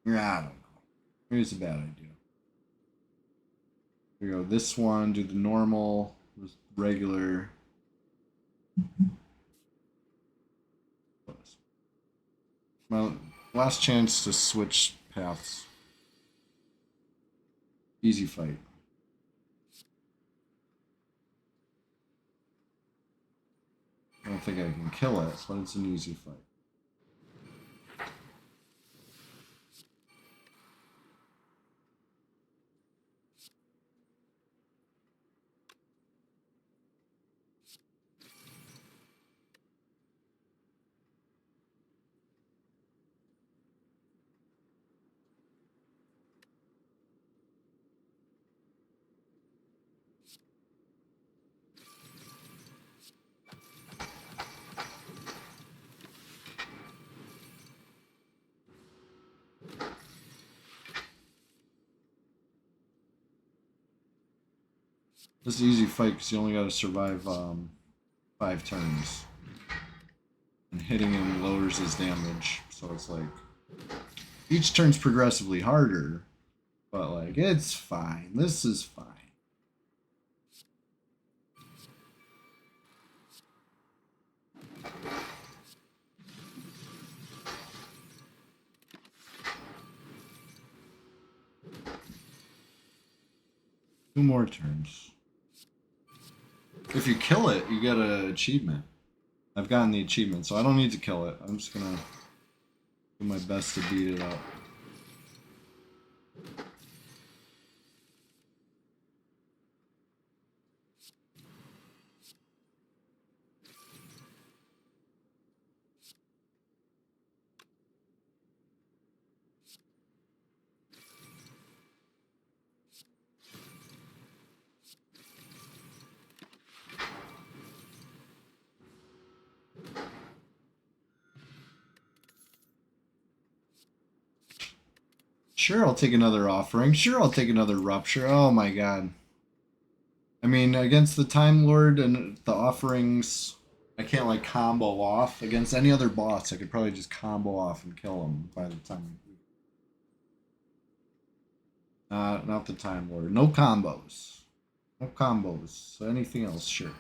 Yeah, I don't know. Maybe it's a bad idea. Here we go. This one, do the normal, regular. My last chance to switch paths. Easy fight. I don't think I can kill it, but it's an easy fight. This is an easy fight because you only got to survive 5 turns. And hitting him lowers his damage, so it's like each turn's progressively harder, but like it's fine. This is fine. Two more turns. If you kill it, you get an achievement. I've gotten the achievement, so I don't need to kill it. I'm just gonna do my best to beat it up. Sure, I'll take another offering. Sure, I'll take another rupture. Oh my god. I mean, against the Time Lord and the offerings, I can't like combo off. Against any other boss, I could probably just combo off and kill him by the time. Not the Time Lord. No combos. No combos. So anything else, sure.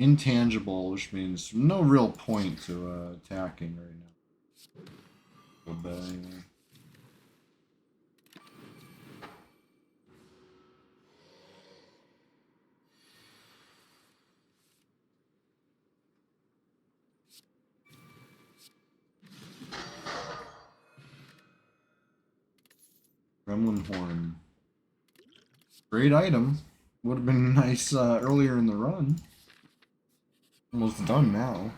intangible, which means no real point to attacking right now. A little bit anyway. Gremlin horn. Great item. Would have been nice earlier in the run. Almost done now.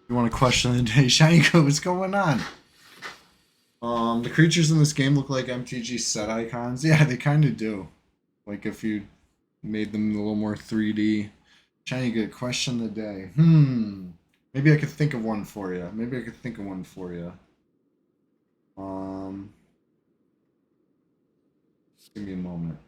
You want to question the day, Shiny? What's going on? The creatures in this game look like MTG set icons. Yeah, they kind of do. Like if you made them a little more 3D. Shiny, good question of the day. Maybe I could think of one for you. Give me a moment.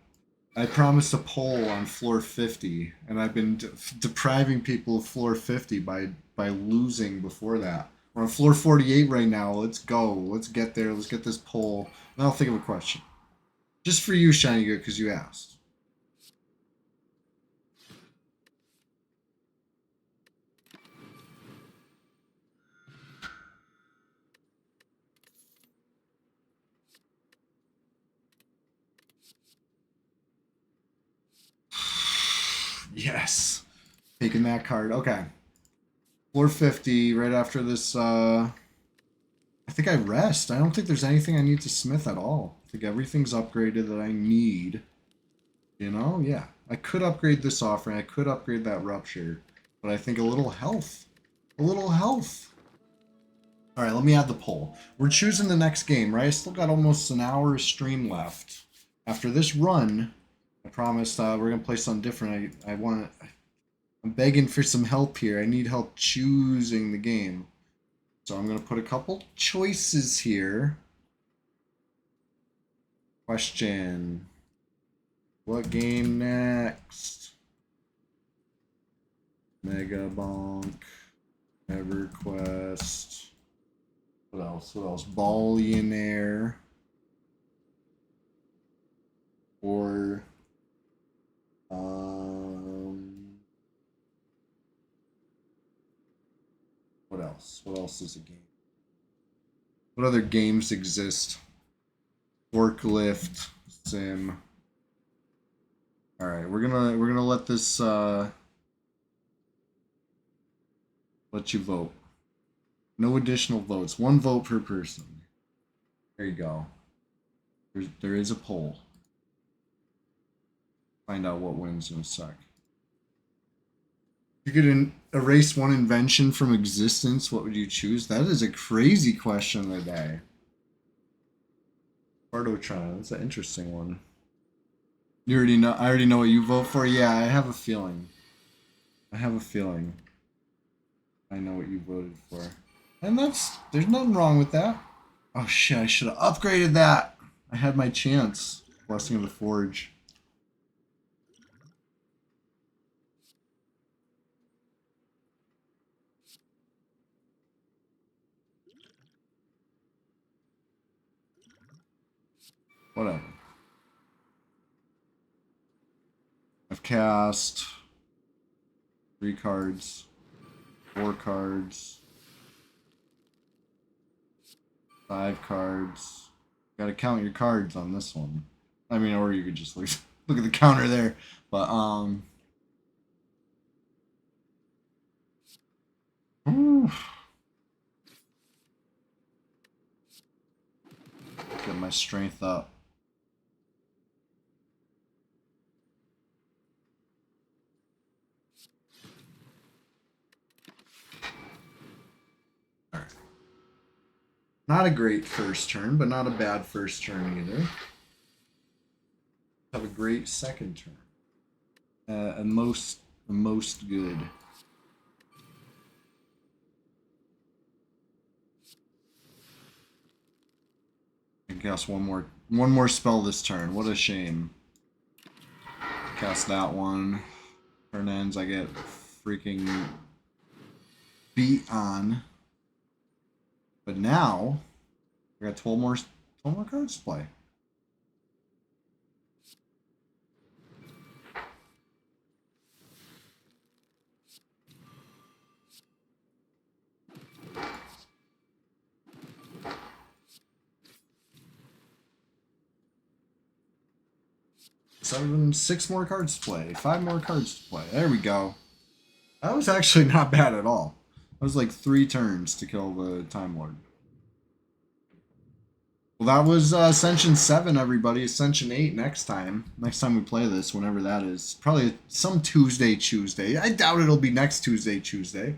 I promised a poll on floor 50, and I've been depriving people of floor 50 by losing before that. We're on floor 48 right now. Let's go. Let's get there. Let's get this poll. And I'll think of a question. Just for you, Shiny Good, because you asked. Yes. Taking that card. Okay. Floor 50, right after this, I think I rest. I don't think there's anything I need to smith at all. I think everything's upgraded that I need. You know? Yeah. I could upgrade this offering. I could upgrade that rupture. But I think a little health. A little health. Alright, let me add the poll. We're choosing the next game, right? I still got almost an hour of stream left. After this run, I promised we're going to play something different. I'm begging for some help here. I need help choosing the game. So I'm going to put a couple choices here. Question. What game next? Mega Bonk. EverQuest. What else? Billionaire. Or what else? What else is a game? What other games exist? Forklift sim. All right, we're gonna let this let you vote. No additional votes. One vote per person. There you go. There is a poll. Find out what wins in a sec. If you could erase one invention from existence, what would you choose? That is a crazy question of the day. Bartotron, that's an interesting one. You already know. I already know what you vote for. Yeah, I have a feeling. I know what you voted for. And there's nothing wrong with that. Oh shit, I should have upgraded that. I had my chance. Blessing of the Forge. Whatever. I've cast 3 cards, 4 cards, 5 cards. Gotta count your cards on this one. I mean, or you could just look at the counter there. But ooh. Get my strength up. Alright. Not a great first turn, but not a bad first turn either. great second turn. A most good. I guess one more spell this turn. What a shame. Cast that one. Turn ends. I get freaking beat on. But now we got 12 more cards to play. Six more cards to play. 5 more cards to play. There we go. That was actually not bad at all. That was like 3 turns to kill the Time Lord. Well, that was Ascension 7, everybody. Ascension 8 next time. Next time we play this, whenever that is. Probably some CHEWSDAY. I doubt it'll be next Tuesday.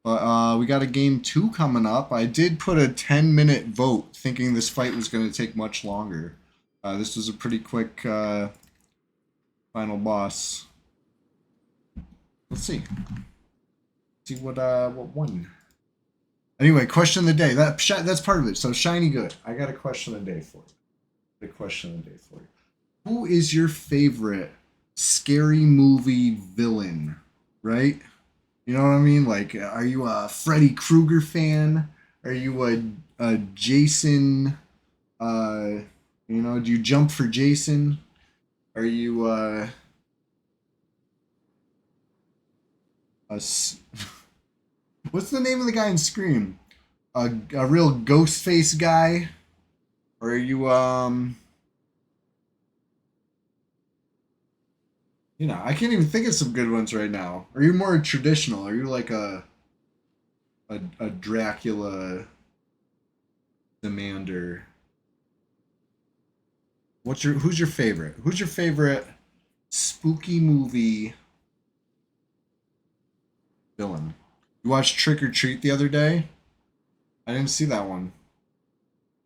But we got a game 2 coming up. I did put a 10-minute vote thinking this fight was going to take much longer. This was a pretty quick final boss. Let's see. See what won. Anyway, question of the day. That's part of it. So shiny good. I got a question of the day for you. Who is your favorite scary movie villain? Right? You know what I mean? Like, are you a Freddy Krueger fan? Are you a Jason? You know, do you jump for Jason? Are you what's the name of the guy in Scream? A real ghost face guy? Or are you you know, I can't even think of some good ones right now. Are you more traditional? Are you like a Dracula demander? Who's your favorite? Who's your favorite spooky movie villain? You watched Trick or Treat the other day? I didn't see that one.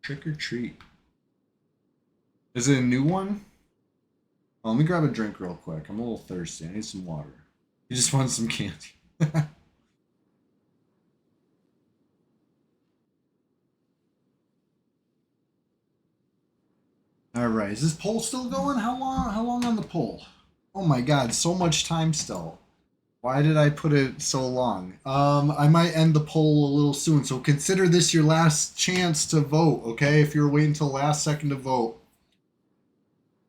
Trick or Treat. Is it a new one? Oh, let me grab a drink real quick. I'm a little thirsty. I need some water. You just want some candy. Alright, is this poll still going? How long on the poll? Oh my god, so much time still. Why did I put it so long? I might end the poll a little soon, so consider this your last chance to vote, okay? If you're waiting until last second to vote.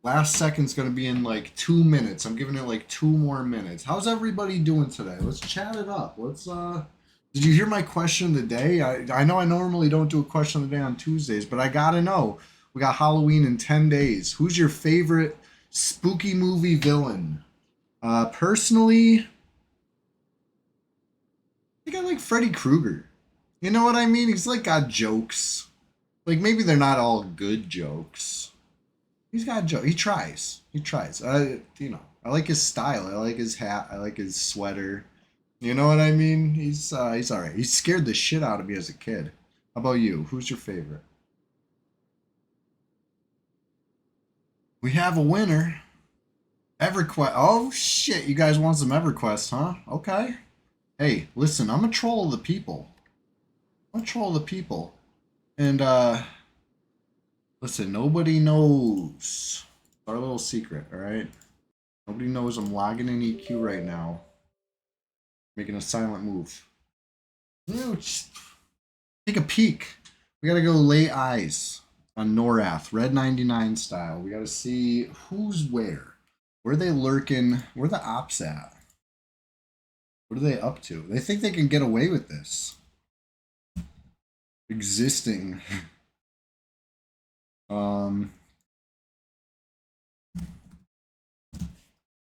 Last second's gonna be in like 2 minutes. I'm giving it like 2 more minutes. How's everybody doing today? Let's chat it up. Did you hear my question of the day? I know I normally don't do a question of the day on Tuesdays, but I gotta know. We got Halloween in 10 days. Who's your favorite spooky movie villain? Personally, I think I like Freddy Krueger. You know what I mean? He's like got jokes. Like maybe they're not all good jokes. He's got jokes. He tries. You know, I like his style. I like his hat. I like his sweater. You know what I mean? He's all right. He scared the shit out of me as a kid. How about you? Who's your favorite? We have a winner. EverQuest. Oh shit! You guys want some EverQuest, huh? Okay. Hey, listen. I'm a troll of the people. And listen. Nobody knows. Our little secret. All right. Nobody knows I'm logging in EQ right now. Making a silent move. Just take a peek. We gotta go lay eyes on Norath, Red 99 style. We gotta see who's where. Where are they lurking? Where are the ops at? What are they up to? They think they can get away with this. Existing.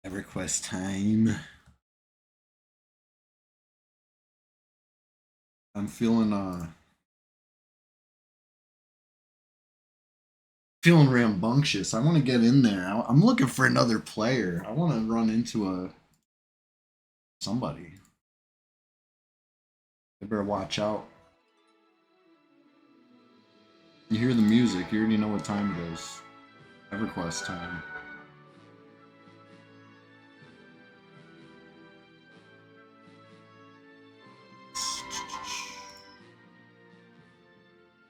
EverQuest time. I'm feeling rambunctious. I want to get in there. I'm looking for another player. I want to run into somebody. They better watch out. You hear the music. You already know what time it is. EverQuest time.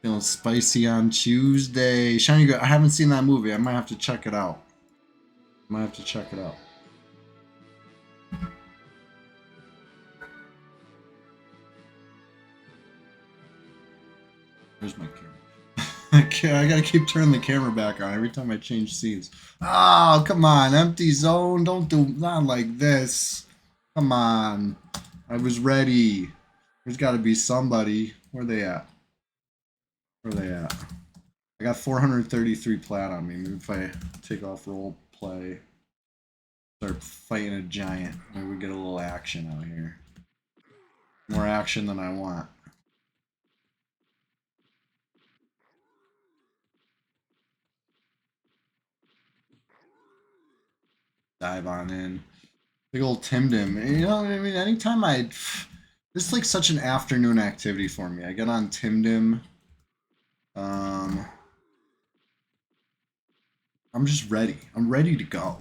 Feeling spicy on Tuesday. Shiny Good. I haven't seen that movie. I might have to check it out. Might have to check it out. Where's my camera? I gotta keep turning the camera back on every time I change scenes. Oh, come on. Empty zone. Don't do not like this. Come on. I was ready. There's gotta be somebody. Where they at? Where they at? I got 433 plat on me. Maybe if I take off role play, start fighting a giant, maybe we get a little action out here. More action than I want. Dive on in. Big old Timdim. You know what I mean? Anytime I... This is like such an afternoon activity for me. I get on Timdim. I'm just ready. I'm ready to go.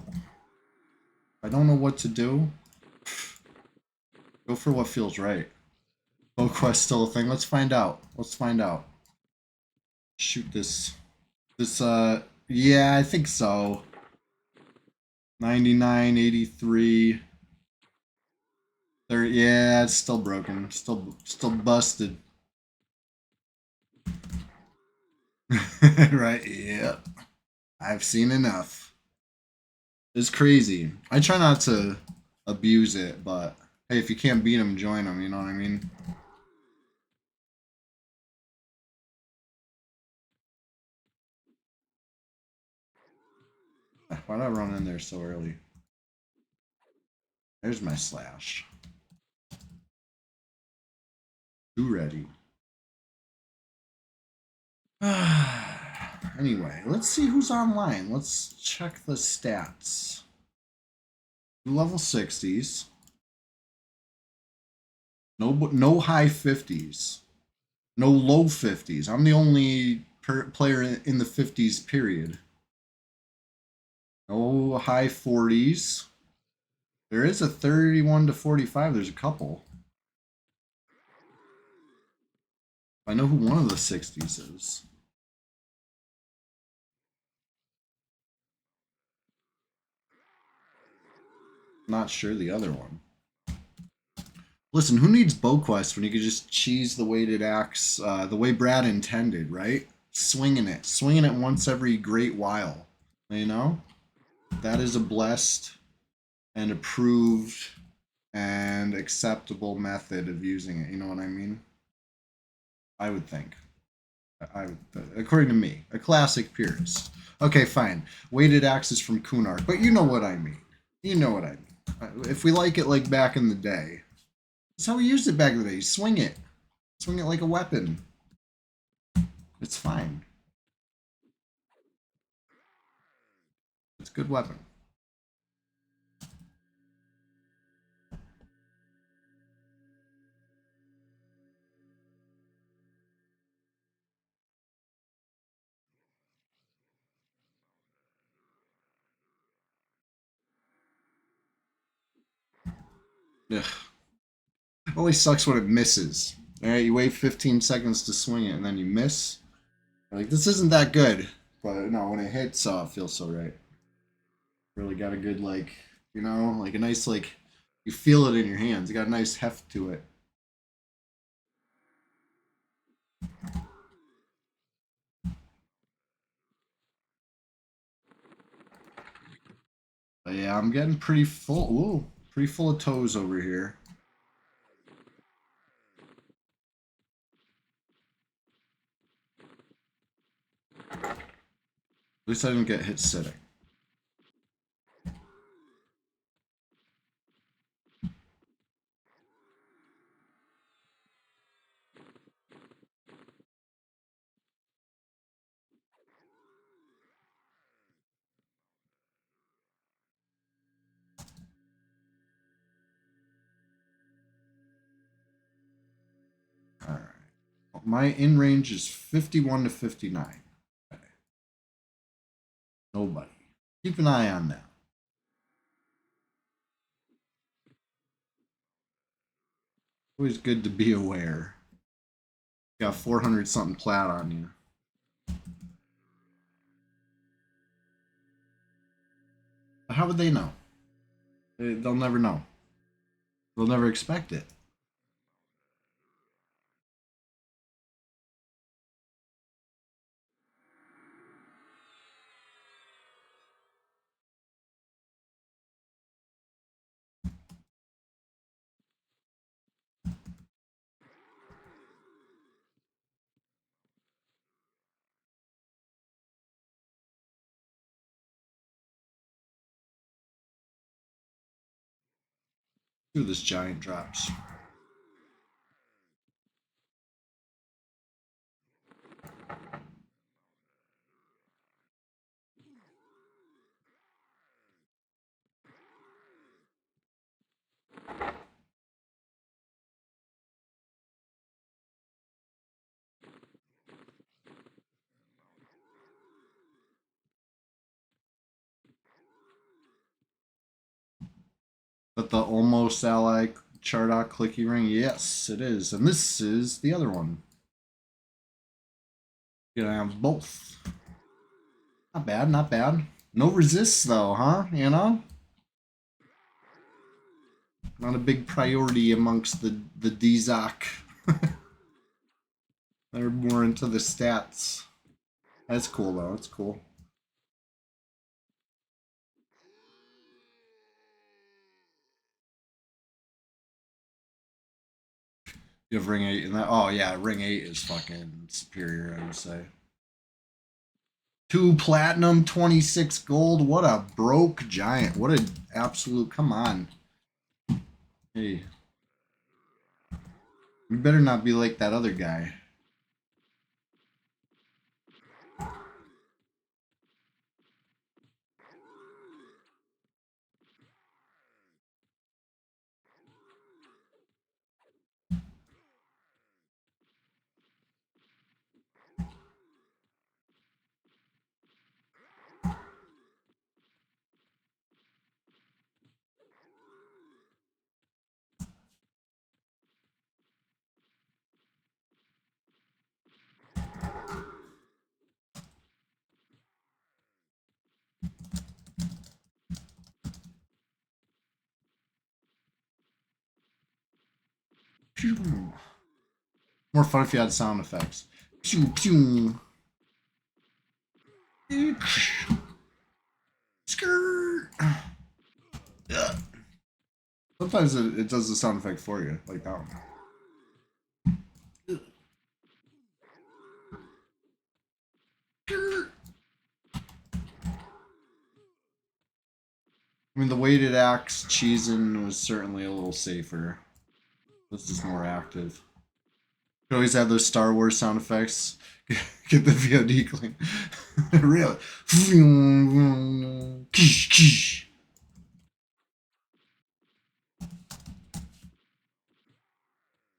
I don't know what to do. Go for what feels right. EverQuest still a thing? Let's find out. Let's find out. Shoot this. Yeah, I think so. 99, 83. 30, yeah, it's still broken. Still busted. Right, yeah. I've seen enough. It's crazy. I try not to abuse it, but hey, if you can't beat them, join them, you know what I mean? Why'd I run in there so early? There's my slash. Too ready. Anyway, let's see who's online. Let's check the stats. Level 60s. No high 50s. No low 50s. I'm the only player in the 50s, period. No high 40s. There is a 31 to 45. There's a couple. I know who one of the 60s is. Not sure the other one. Listen, who needs BowQuest when you could just cheese the weighted axe the way Brad intended, right? Swinging it once every great while. You know, that is a blessed and approved and acceptable method of using it. You know what I mean? I would think. According to me, a classic purist. Okay, fine. Weighted axes from Kunark, but you know what I mean. You know what I mean. If we like it like back in the day, that's how we used it back in the day. Swing it like a weapon. It's fine. It's a good weapon. Ugh. It always sucks when it misses. All right, you wait 15 seconds to swing it and then you miss. You're like, this isn't that good. But no, when it hits, it feels so right. Really got a good, like, you know, like a nice, like, you feel it in your hands. It got a nice heft to it. But yeah, I'm getting pretty full. Ooh, pretty full of toes over here. At least I didn't get hit sitting. All right. My in range is 51 to 59. Okay. Nobody. Keep an eye on that. Always good to be aware. Got 400 something plat on you. How would they know? They'll never know. They'll never expect it. Ooh, this giant drops. But the almost ally Chardock clicky ring, yes, it is. And this is the other one. You can have both. Not bad, not bad. No resists though, huh? You know? Not a big priority amongst the DZOC. They're more into the stats. That's cool though, that's cool. You have ring 8 and that. Oh yeah, ring 8 is fucking superior, I would say. 2 platinum, 26 gold. What a broke giant. What an absolute. Come on. Hey. You better not be like that other guy. More fun if you had sound effects. Pew pew. Skirt. Yeah. Sometimes it does the sound effect for you, like that one. I mean, the weighted axe cheesing was certainly a little safer. This is more active. You always have those Star Wars sound effects. Get the VOD clean. Really.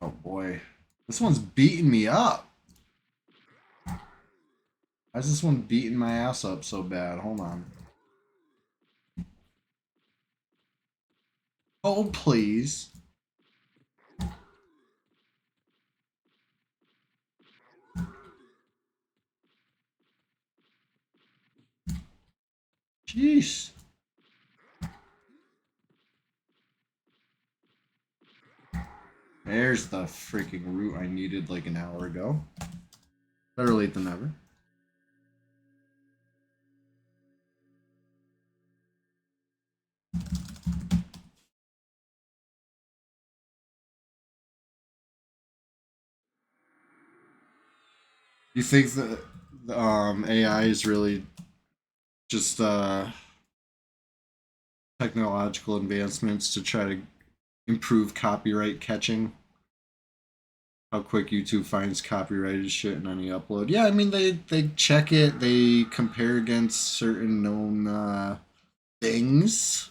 Oh boy. This one's beating me up. Why is this one beating my ass up so bad? Hold on. Oh, please. Jeez. There's the freaking root I needed like an hour ago. Better late than never. You think that AI is really just technological advancements to try to improve copyright catching? How quick YouTube finds copyrighted shit in any upload. Yeah, I mean they check it, they compare against certain known things.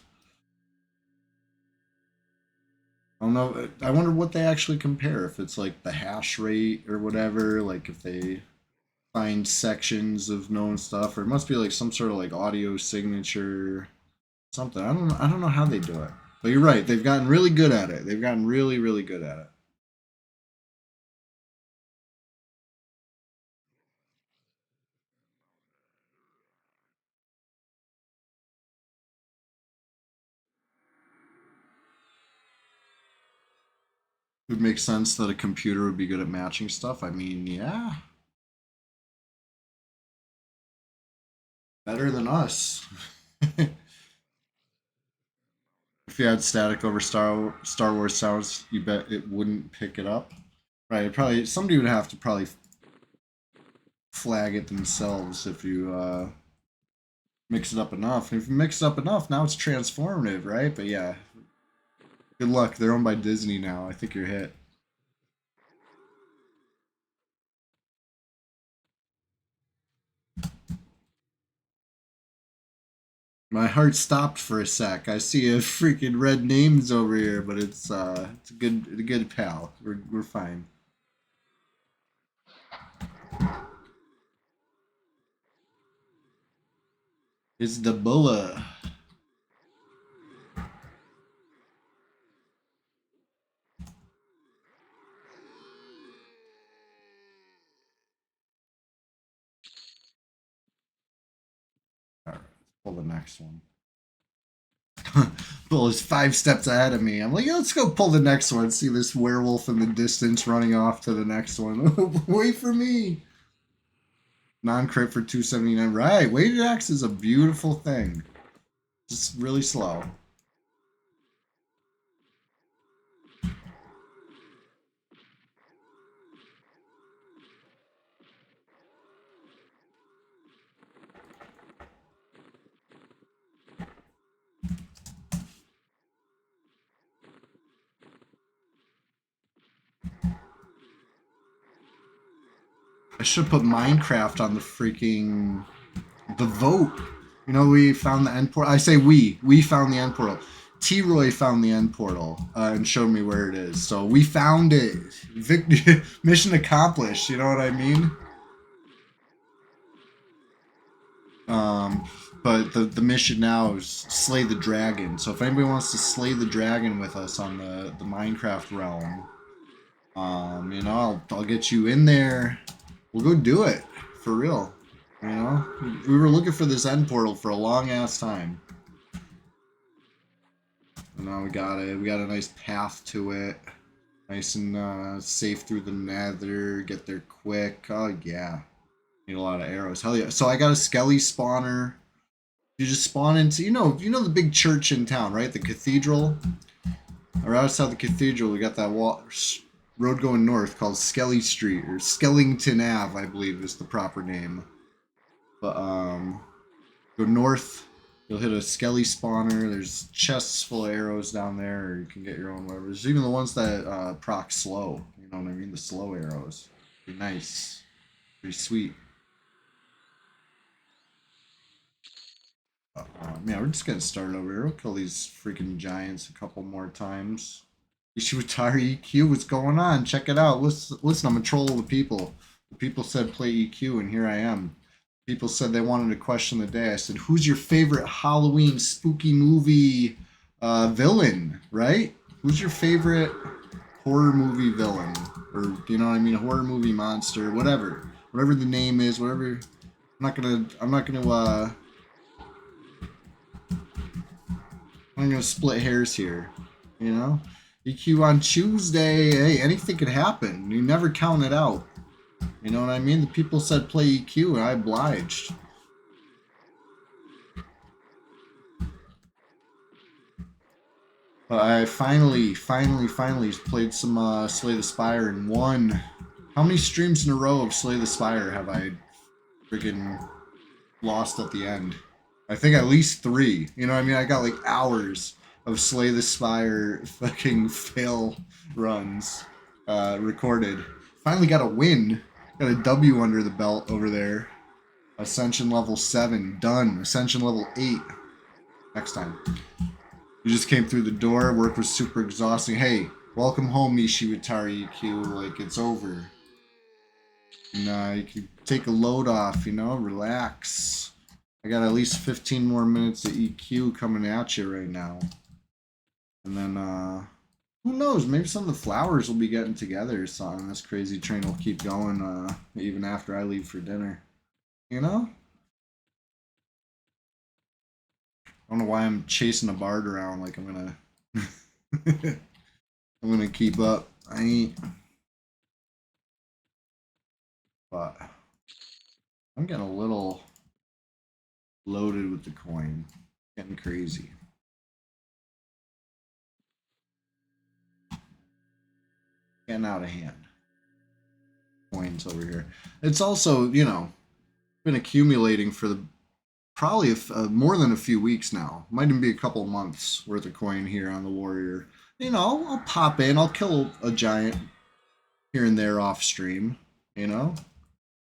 I don't know. I wonder what they actually compare. If it's like the hash rate or whatever, like if they find sections of known stuff, or it must be like some sort of like audio signature, something. I don't know how they do it. But you're right. They've gotten really good at it. They've gotten really, really good at it. would make sense that a computer would be good at matching stuff. I mean, yeah. Better than us. If you had static over Star Wars sounds, you bet it wouldn't pick it up. Right, probably somebody would have to probably flag it themselves if you mix it up enough. And if you mix it up enough, now it's transformative, right? But yeah, good luck. They're owned by Disney now. I think you're hit. My heart stopped for a sec. I see a freaking red names over here, but it's a good pal. We're fine. It's the Bulla. Alright, let's pull the next one. Bull is 5 steps ahead of me. I'm like, yeah, let's go pull the next one. See this werewolf in the distance running off to the next one. Wait for me. Non-crit for 279. Right. Weighted axe is a beautiful thing. Just really slow. I should put Minecraft on the freaking the vote. You know, we found the end portal. I say we found the end portal. T Roy found the end portal and showed me where it is. So we found it. Mission accomplished. You know what I mean? Um, but the mission now is slay the dragon. So if anybody wants to slay the dragon with us on the Minecraft realm, you know, I'll get you in there. We'll go do it for real. You know, we were looking for this end portal for a long ass time. And now we got it. We got a nice path to it. Nice and safe through the nether. Get there quick. Oh yeah. Need a lot of arrows. Hell yeah. So I got a skelly spawner. You just spawn into you know the big church in town, right? The cathedral. Or outside the cathedral, we got that road going north called Skelly Street or Skellington Ave, I believe is the proper name. But go north, you'll hit a Skelly spawner. There's chests full of arrows down there, or you can get your own whatever. There's even the ones that proc slow. You know what I mean? The slow arrows. Pretty nice. Pretty sweet. Yeah, we're just getting started over here. We'll kill these freaking giants a couple more times. Ishiwatari EQ, what's going on? Check it out. Listen, I'm a troll of the people. The people said play EQ, and here I am. People said they wanted to question the day. I said, who's your favorite Halloween spooky movie villain, right? Who's your favorite horror movie villain? Or, you know what I mean? Horror movie monster, whatever. Whatever the name is, whatever. I'm not gonna split hairs here, you know. EQ on CHEWSDAY. Hey, anything could happen. You never count it out. You know what I mean? The people said play EQ, and I obliged. But I finally played some Slay the Spire and won. How many streams in a row of Slay the Spire have I freaking lost at the end? I think at least 3. You know what I mean? I got like hours of Slay the Spire fucking fail runs recorded. Finally got a win. Got a W under the belt over there. Ascension level 7. Done. Ascension level 8. Next time. You just came through the door. Work was super exhausting. Hey, welcome home, Ishiwatari EQ. Like, it's over. And you can take a load off, you know? Relax. I got at least 15 more minutes of EQ coming at you right now. And then, who knows? Maybe some of the flowers will be getting together or something. This crazy train will keep going even after I leave for dinner. You know? I don't know why I'm chasing a bard around like I'm gonna I'm gonna keep up. But I'm getting a little loaded with the coin. Getting crazy. Getting out of hand. Coins over here. It's also, you know, been accumulating for the probably more than a few weeks now. Might even be a couple months worth of coin here on the warrior. You know, I'll pop in. I'll kill a giant here and there off stream. You know,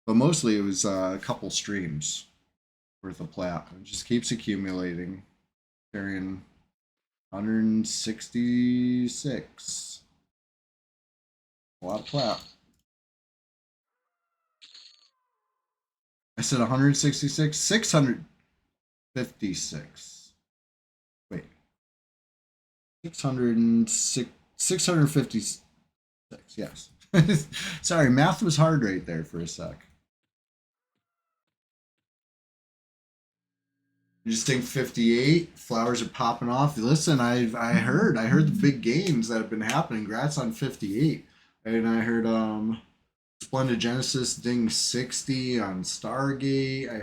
but mostly it was a couple streams worth of plat. It just keeps accumulating. Carrying 166. A lot of plat. I said 166, 656. Wait. 606, 656. Yes. Sorry, math was hard right there for a sec. You just think 58 flowers are popping off. Listen, I heard the big gains that have been happening. Congrats on 58. And I heard Splendid Genesis ding 60 on Stargate. I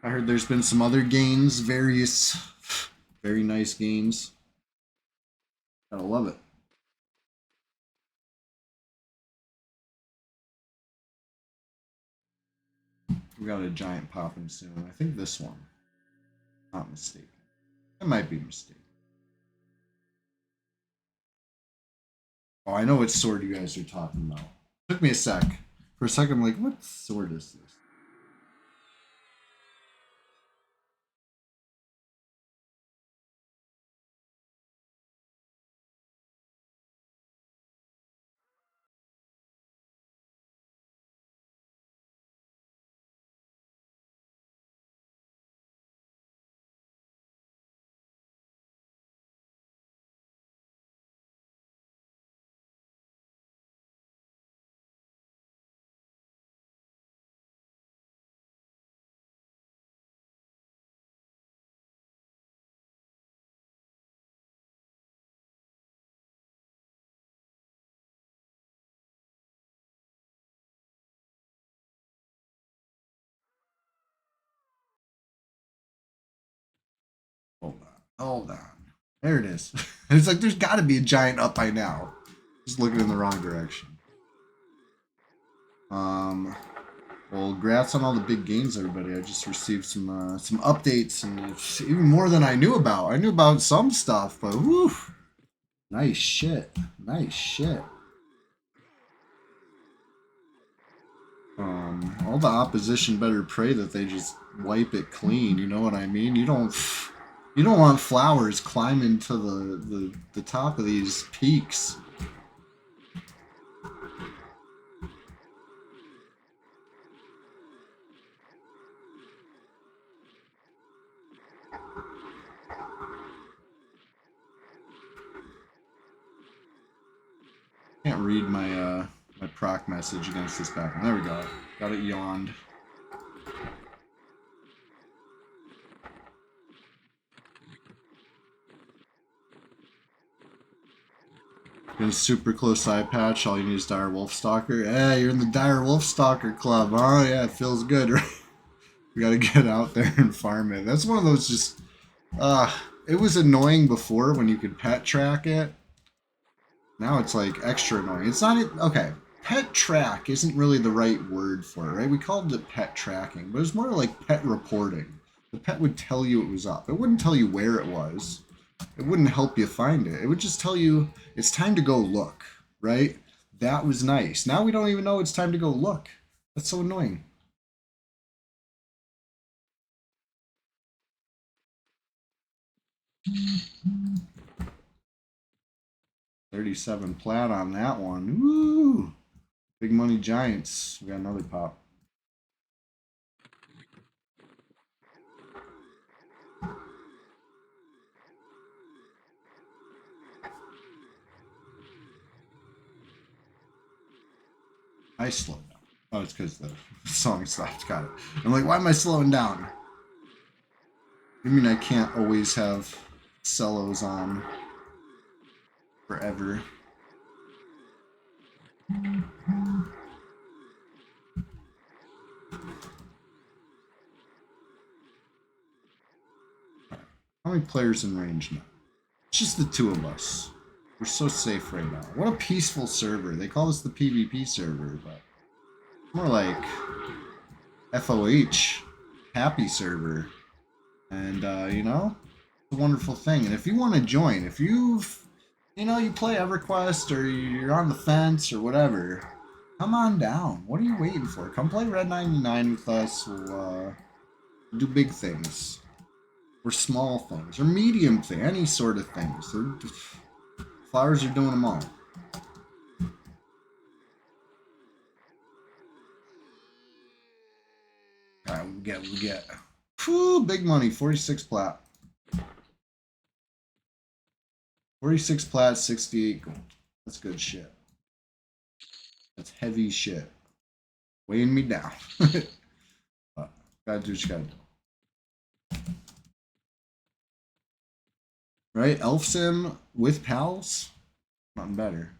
heard there's been some other gains, various very nice gains. Gotta love it. We got a giant popping soon. I think this one. Not mistaken. I might be mistaken. Oh, I know what sword you guys are talking about. Took me a sec. For a second, I'm like, what sword is this? Hold on. Hold on. There it is. It's like there's got to be a giant up by now. Just looking in the wrong direction. Well, congrats on all the big gains, everybody. I just received some updates, and it's even more than I knew about. I knew about some stuff, but whew, nice shit. Nice shit. All the opposition better pray that they just wipe it clean. You know what I mean? You don't want flowers climbing to the top of these peaks. Can't read my my proc message against this background. There we go. Got it yawned. In a super close eye patch, all you need is Dire Wolfstalker. Yeah, you're in the Dire Wolfstalker club. Oh yeah, it feels good, right? We gotta get out there and farm it. That's one of those just it was annoying before when you could pet track it. Now it's like extra annoying. It's not okay. Pet track isn't really the right word for it, right? We called it pet tracking, but it was more like pet reporting. The pet would tell you it was up. It wouldn't tell you where it was. It wouldn't help you find it. It would just tell you it's time to go look, right? That was nice. Now we don't even know it's time to go look. That's so annoying. $37 plat on that one. Woo! Big money giants. We got another pop. I slowed down. Oh, it's because the song stopped. Got it. I'm like, why am I slowing down? I mean, I can't always have cellos on. forever. How many players in range now? It's just the two of us. We're so safe right now. What a peaceful server. They call this the PvP server, but more like FOH, happy server. And, you know, it's a wonderful thing. And if you want to join, if you've, you play EverQuest or you're on the fence or whatever, come on down. What are you waiting for? Come play Red 99 with us. We'll do big things. Or small things. Or medium things. Any sort of things. Flowers are doing them all. Alright, we get. Whew, big money. 46 plat. 46 plat, 68 gold. That's good shit. That's heavy shit. Weighing me down. But gotta do what you gotta do. Right? Elf Sim with pals? Nothing better.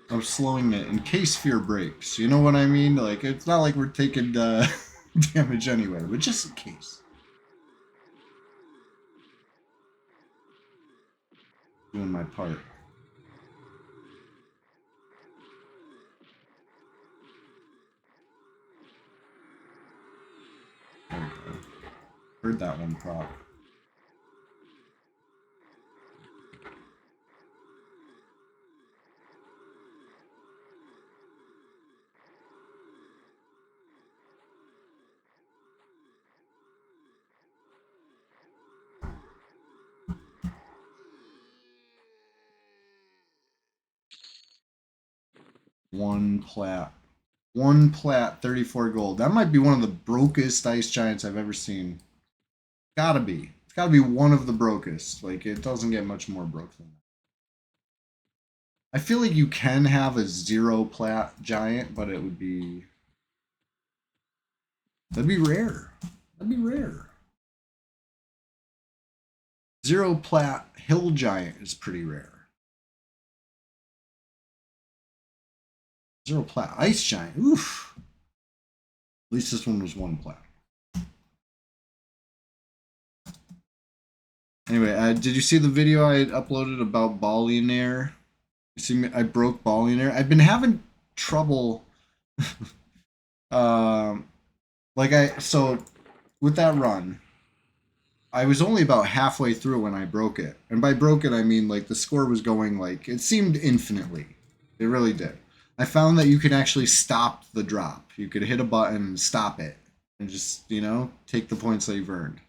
I'm slowing it in case fear breaks. You know what I mean? Like, it's not like we're taking damage anyway, but just in case. Doing my part. There we go. Heard that one proc. One plat. One plat, 34 gold. That might be one of the brokest ice giants I've ever seen. Gotta be. It's gotta be one of the brokest. Like, it doesn't get much more broke than that. I feel like you can have a 0 plat giant, but it would be... That'd be rare. That'd be rare. 0 plat hill giant is pretty rare. 0 plat ice giant. Oof. At least this one was 1 plat. Anyway, did you see the video I uploaded about Ballionaire? You see me? I broke Ballionaire. I've been having trouble. So with that run, I was only about halfway through when I broke it, and by broke it I mean like the score was going like it seemed infinitely. It really did. I found that you can actually stop the drop. You could hit a button and stop it, and just take the points that you've earned.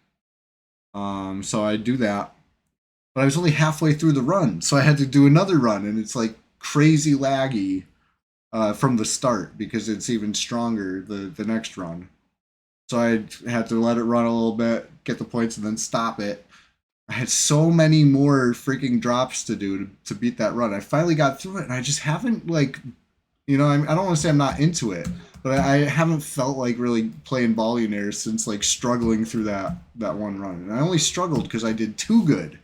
So I do that, but I was only halfway through the run, so I had to do another run, and it's like crazy laggy from the start because it's even stronger the next run. So I had to let it run a little bit, get the points, and then stop it. I had so many more freaking drops to do to beat that run. I finally got through it, and I just haven't I don't want to say I'm not into it, but I haven't felt like really playing Ballionaire since like struggling through that one run. And I only struggled because I did too good.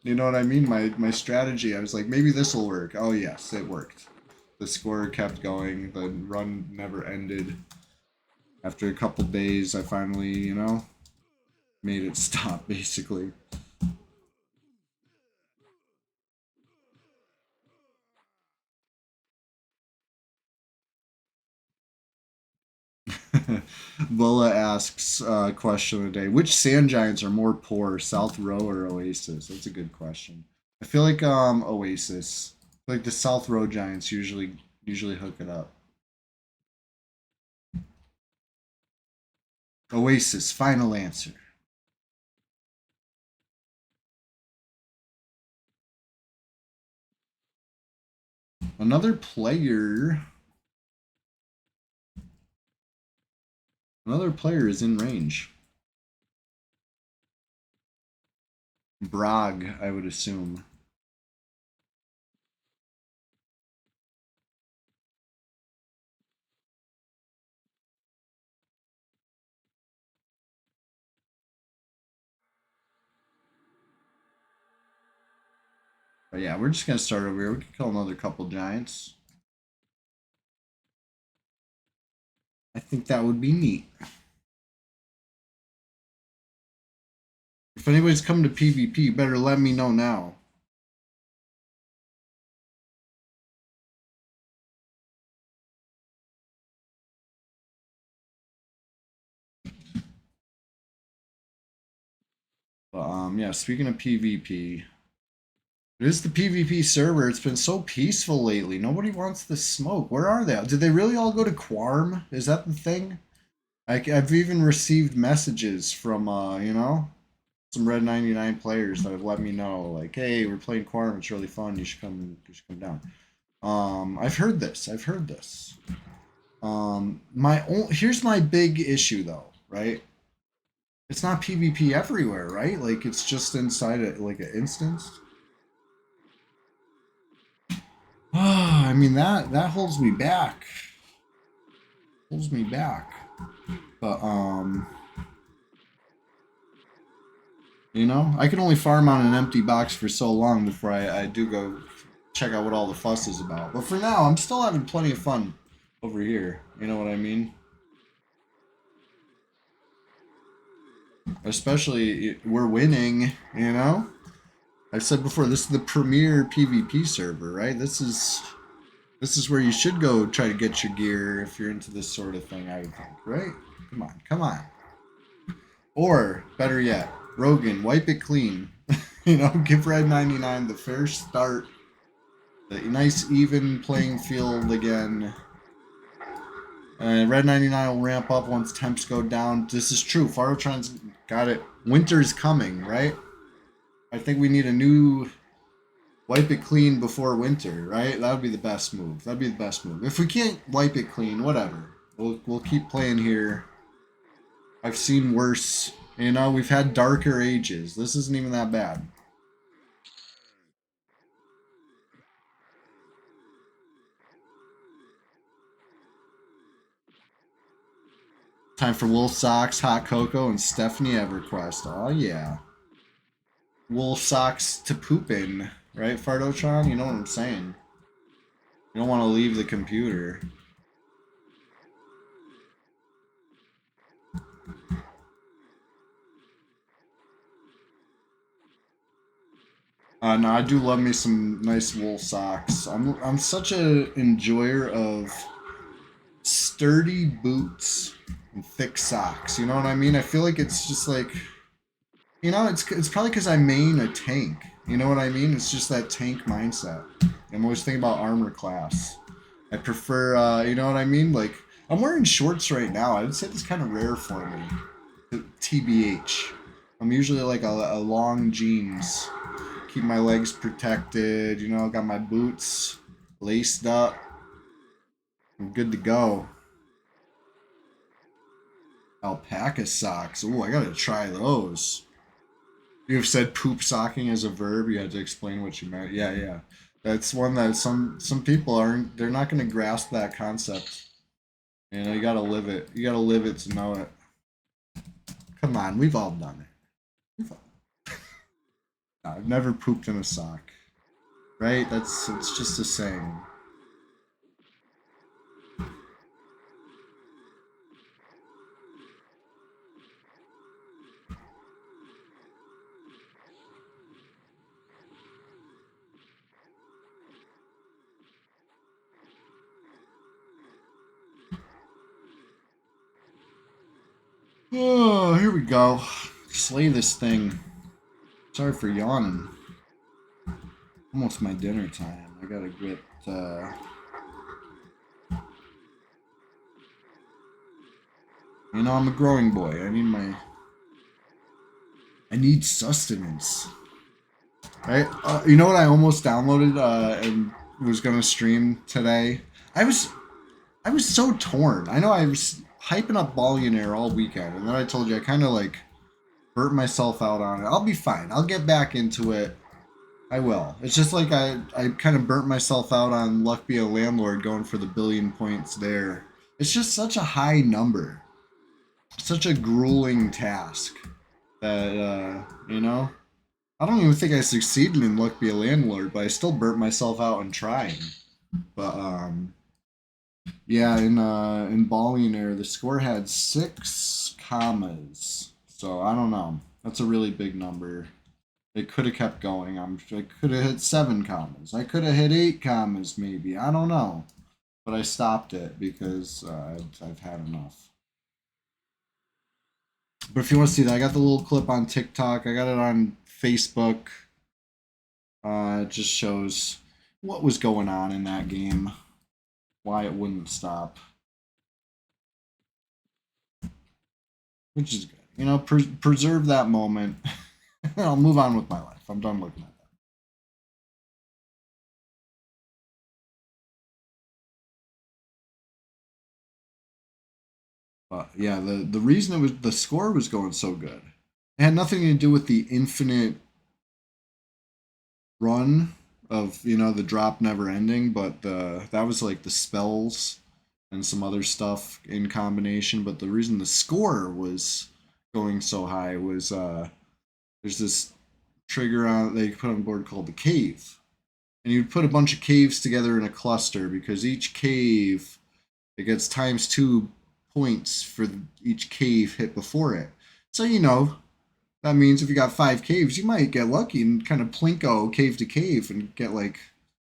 You know what I mean? My strategy. I was like, maybe this will work. Oh yes, it worked. The score kept going. The run never ended. After a couple days, I finally, made it stop basically. Lola asks question of the day: which sand giants are more poor, South Row or Oasis? That's a good question. I feel like Oasis. Like the South Row giants usually hook it up. Oasis, final answer. Another player. Another player is in range. Brog, I would assume. But yeah, we're just gonna start over here. We could kill another couple giants. I think that would be neat. If anybody's coming to PvP, you better let me know now. But yeah, speaking of PvP, it is the PvP server. It's been so peaceful lately. Nobody wants the smoke. Where are they? Did they really all go to Quarm? Is that the thing? I've even received messages from, some Red 99 players that have let me know, like, hey, we're playing Quarm. It's really fun. You should come down. I've heard this. I've heard this. Here's my big issue though, right? It's not PvP everywhere, right? Like it's just inside like an instance. I mean that holds me back. Holds me back. But I can only farm on an empty box for so long before I do go check out what all the fuss is about. But for now, I'm still having plenty of fun over here. You know what I mean? Especially we're winning, I said before, this is the premier PvP server, right? This is where you should go try to get your gear if you're into this sort of thing, I would think, right? Come on, come on. Or, better yet, Rogan, wipe it clean. Give Red 99 the fair start. The nice even playing field again. Red 99 will ramp up once temps go down. This is true. Farotron's got it. Winter's coming, right? I think we need a new wipe it clean before winter, right? That would be the best move. That'd be the best move. If we can't wipe it clean, whatever. We'll keep playing here. I've seen worse. We've had darker ages. This isn't even that bad. Time for Wolf Socks, Hot Cocoa, and Stephanie EverQuest. Oh yeah. Wolf Socks to poop in, right, Fardotron? You know what I'm saying. You don't want to leave the computer. No, I do love me some nice wool socks. I'm such a enjoyer of sturdy boots and thick socks. You know what I mean? I feel like it's just like, it's probably because I main a tank. You know what I mean? It's just that tank mindset. I'm always thinking about armor class. I prefer, you know what I mean? Like, I'm wearing shorts right now. I would say it's kind of rare for me. TBH. I'm usually like a long jeans. Keep my legs protected. Got my boots laced up. I'm good to go. Alpaca socks. Ooh, I gotta try those. You've said poop socking as a verb. You had to explain what you meant. Yeah, yeah. That's one that some people aren't. They're not gonna grasp that concept. You gotta live it. You gotta live it to know it. Come on, we've all done it. No, I've never pooped in a sock. Right? It's just a saying. Oh, here we go. Slay this thing. Sorry for yawning. Almost my dinner time. I gotta get, I'm a growing boy. I need sustenance. Right? You know what I almost downloaded, and was gonna stream today? I was I was so torn. I know I was hyping up Billionaire all weekend, and then I told you I kind of like Burnt myself out on it. I'll be fine. I'll get back into it. I will. It's just like I kind of burnt myself out on Luck Be a Landlord going for the billion points there. It's just such a high number. Such a grueling task that, you know, I don't even think I succeeded in Luck Be a Landlord, but I still burnt myself out in trying. But, yeah, in Ballionaire, the score had 6 commas. So I don't know. That's a really big number. It could have kept going. I could have hit 7 commas. I could have hit 8 commas, maybe. I don't know. But I stopped it because I've had enough. But if you want to see that, I got the little clip on TikTok. I got it on Facebook. It just shows what was going on in that game, why it wouldn't stop, which is good. You know, preserve that moment. I'll move on with my life. I'm done looking at that. But yeah, the reason it was the score was going so good, it had nothing to do with the infinite run of, you know, the drop never ending, but that was like the spells and some other stuff in combination. But the reason the score was going so high was there's this trigger on they put on board called the cave, and you'd put a bunch of caves together in a cluster because each cave it gets ×2 points for each cave hit before it. So you know that means if you got 5 caves, you might get lucky and kind of plinko cave to cave and get like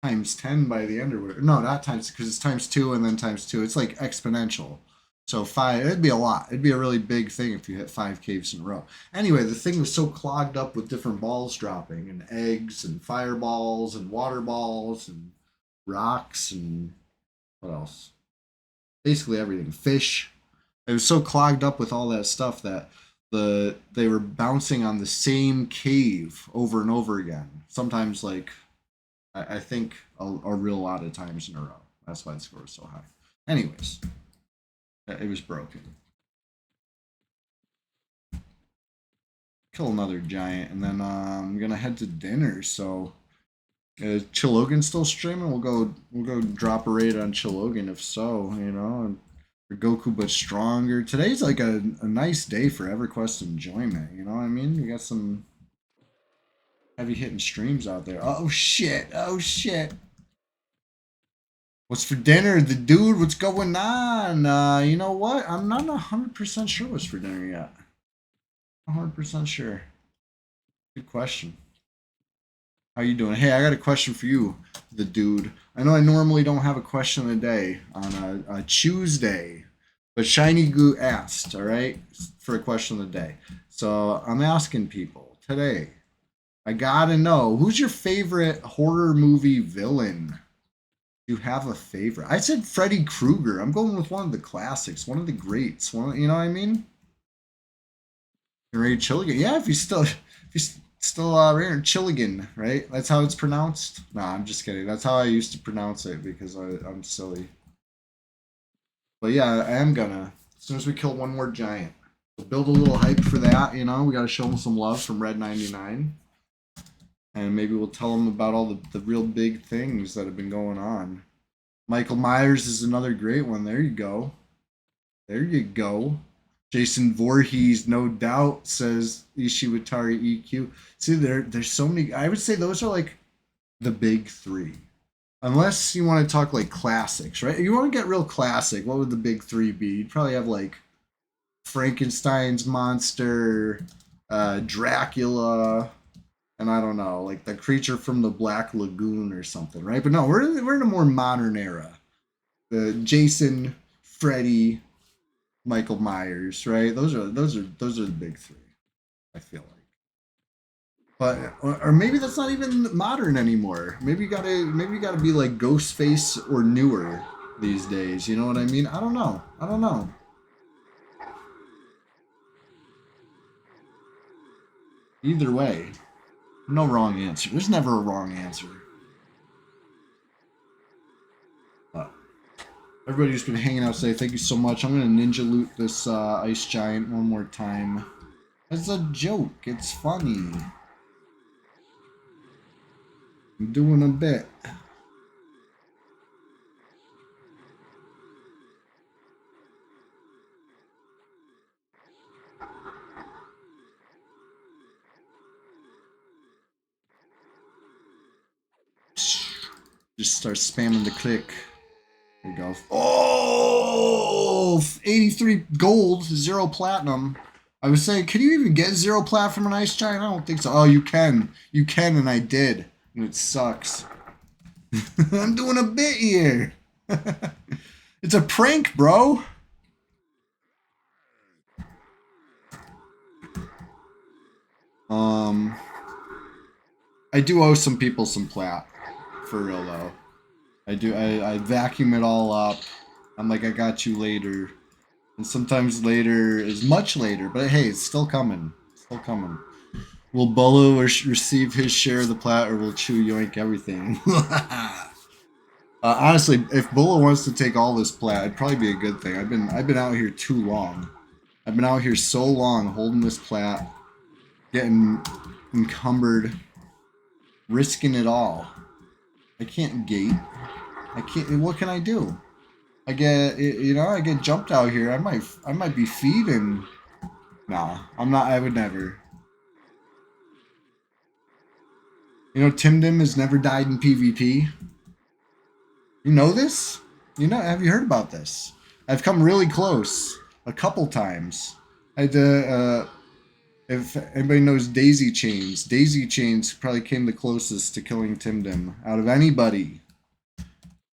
×10 by the end or whatever. No, not times because it's ×2 and then ×2. It's like exponential. So 5, it'd be a lot. It'd be a really big thing if you hit 5 caves in a row. Anyway, the thing was so clogged up with different balls dropping and eggs and fireballs and water balls and rocks and what else? Basically everything. Fish. It was so clogged up with all that stuff that they were bouncing on the same cave over and over again. Sometimes like I think a real lot of times in a row. That's why the score was so high. Anyways, it was broken. Kill another giant, and then I'm gonna head to dinner. So, is Chilogan still streaming? We'll go drop a raid on Chilogan if so. You know, and for Goku but stronger. Today's like a nice day for EverQuest enjoyment. You know what I mean? We got some heavy hitting streams out there. Oh shit! Oh shit! What's for dinner? The dude, what's going on? You know what? I'm not 100% sure what's for dinner yet. 100% sure. Good question. How you doing? Hey, I got a question for you, the dude. I know I normally don't have a question of the day on a Tuesday, but Shiny Goo asked, all right, for a question of the day. So I'm asking people today. I gotta know, who's your favorite horror movie villain? You have a favorite? I said Freddy Krueger. I'm going with one of the classics, one of the greats. One, you know what I mean? Ray Chilligan. Yeah, if you still Ray Chilligan, right? That's how it's pronounced. Nah, I'm just kidding. That's how I used to pronounce it because I'm silly. But yeah, I am gonna. As soon as we kill one more giant, we'll build a little hype for that. You know, we got to show them some love from Red 99, and maybe we'll tell them about all the real big things that have been going on. Michael Myers is another great one. There you go. There you go. Jason Voorhees, no doubt, says Ishiwatari EQ. See, there's so many. I would say those are like the big three. Unless you want to talk like classics, right? If you want to get real classic, what would the big three be? You'd probably have like Frankenstein's monster, Dracula, and I don't know, like the creature from the Black Lagoon or something, right? But no, we're in a more modern era. The Jason, Freddy, Michael Myers, right? Those are the big three. I feel like, but or maybe that's not even modern anymore. Maybe you gotta be like Ghostface or newer these days. You know what I mean? I don't know. I don't know. Either way, no wrong answer. There's never a wrong answer. But everybody who's been hanging out today, thank you so much. I'm gonna ninja loot this ice giant one more time. It's a joke. It's funny. I'm doing a bit. Just start spamming the click. There you go. Oh, 83 gold, 0 platinum. I was saying, can you even get 0 plat from an ice giant? I don't think so. Oh, you can. You can, and I did. And it sucks. I'm doing a bit here. It's a prank, bro. I do owe some people some plat. For real, though. I do. I vacuum it all up. I'm like, I got you later. And sometimes later is much later, but hey, it's still coming. Still coming. Will Bolo receive his share of the plat, or will Chew yoink everything? Honestly, if Bolo wants to take all this plat, it'd probably be a good thing. I've been out here too long. I've been out here so long holding this plat, getting encumbered, risking it all. I can't gate. I can't. What can I do? I get jumped out here. I might be feeding. Nah, I'm not. I would never. Timdim has never died in PvP. You know this? Have you heard about this? I've come really close a couple times. I had to, if anybody knows Daisy Chains probably came the closest to killing Timdim out of anybody.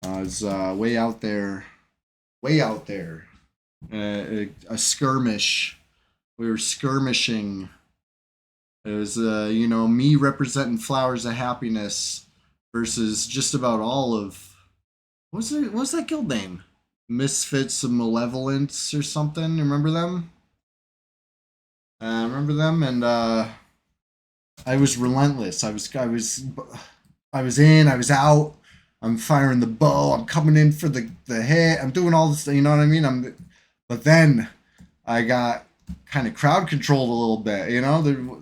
It's way out there. Way out there. A skirmish. We were skirmishing. It was, me representing Flowers of Happiness versus just about all of. What's that guild name? Misfits of Malevolence or something. Remember them? Remember them? And I was relentless. I was in. I was out. I'm firing the bow. I'm coming in for the hit. I'm doing all this. You know what I mean? But then I got kind of crowd controlled a little bit.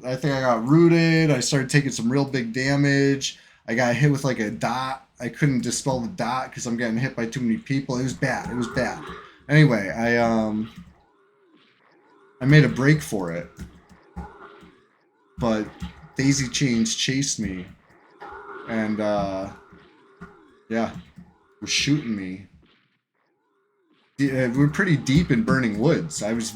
I think I got rooted. I started taking some real big damage. I got hit with like a dot. I couldn't dispel the dot because I'm getting hit by too many people. It was bad. It was bad. Anyway, I made a break for it, but Daisy Chains chased me, and yeah, was shooting me. Yeah, we're pretty deep in Burning Woods. I was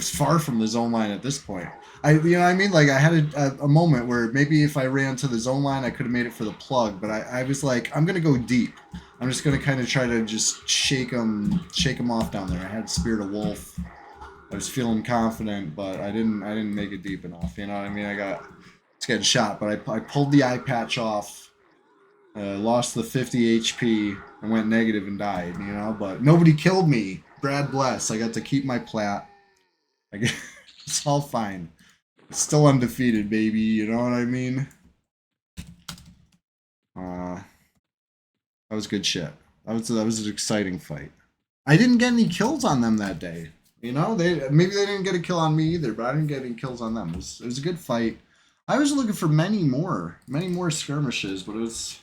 far from the zone line at this point. You know what I mean? Like I had a moment where maybe if I ran to the zone line, I could have made it for the plug. But I was like, I'm gonna go deep. I'm just gonna kind of try to just shake them off down there. I had Spirit of Wolf. I was feeling confident, but I didn't make it deep enough. You know what I mean? It's getting shot, but I pulled the eye patch off, lost the 50 HP, and went negative and died. But nobody killed me. Brad bless. I got to keep my plat. I guess it's all fine. It's still undefeated, baby. You know what I mean? Uh, that was good shit. That was an exciting fight. I didn't get any kills on them that day. They didn't get a kill on me either, but I didn't get any kills on them. It was a good fight. I was looking for many more skirmishes, but it was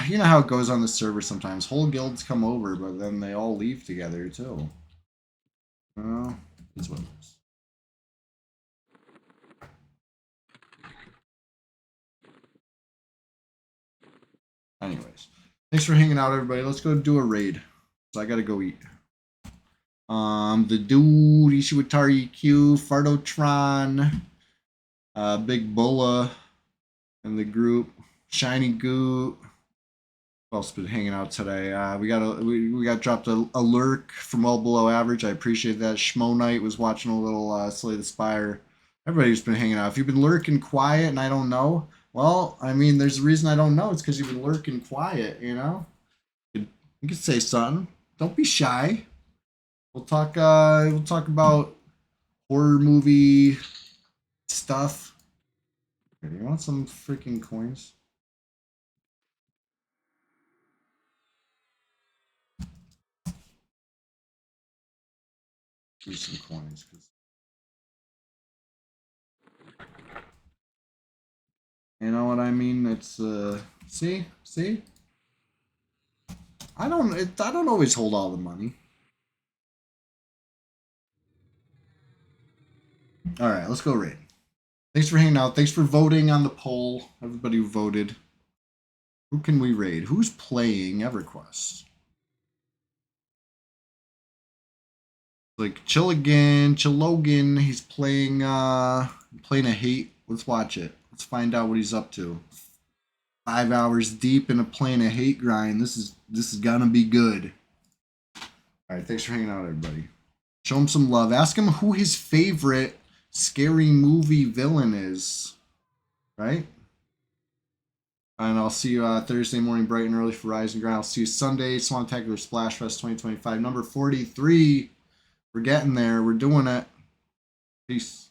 you know how it goes on the server sometimes. Whole guilds come over, but then they all leave together too. Well, that's what it is. Anyways, thanks for hanging out, everybody. Let's go do a raid. So I gotta go eat. The dude, Ishiwatari Q, Fardotron, Big Bulla in the group, Shiny Goot. Who else been hanging out today? We got dropped a lurk from well below average. I appreciate that. Schmo Knight was watching a little Slay the Spire. Everybody's been hanging out. If you've been lurking quiet and I don't know, well, I mean, there's a reason I don't know. It's because you've been lurking quiet. You could say something. Don't be shy. We'll talk. We'll talk about horror movie stuff. Here, you want some freaking coins? Here's some coins. You know what I mean? It's see? I don't always hold all the money. All right, let's go raid. Thanks for hanging out. Thanks for voting on the poll. Everybody who voted. Who can we raid? Who's playing EverQuest? Like Chillogan, he's playing a hate. Let's watch it. Let's find out what he's up to. 5 hours deep in playing a hate grind. This is gonna be good. Alright, thanks for hanging out, everybody. Show him some love. Ask him who his favorite scary movie villain is. Right? And I'll see you Thursday morning bright and early for Rise and Grind. I'll see you Sunday, Swantacular Splash Fest 2025, number 43. We're getting there. We're doing it. Peace.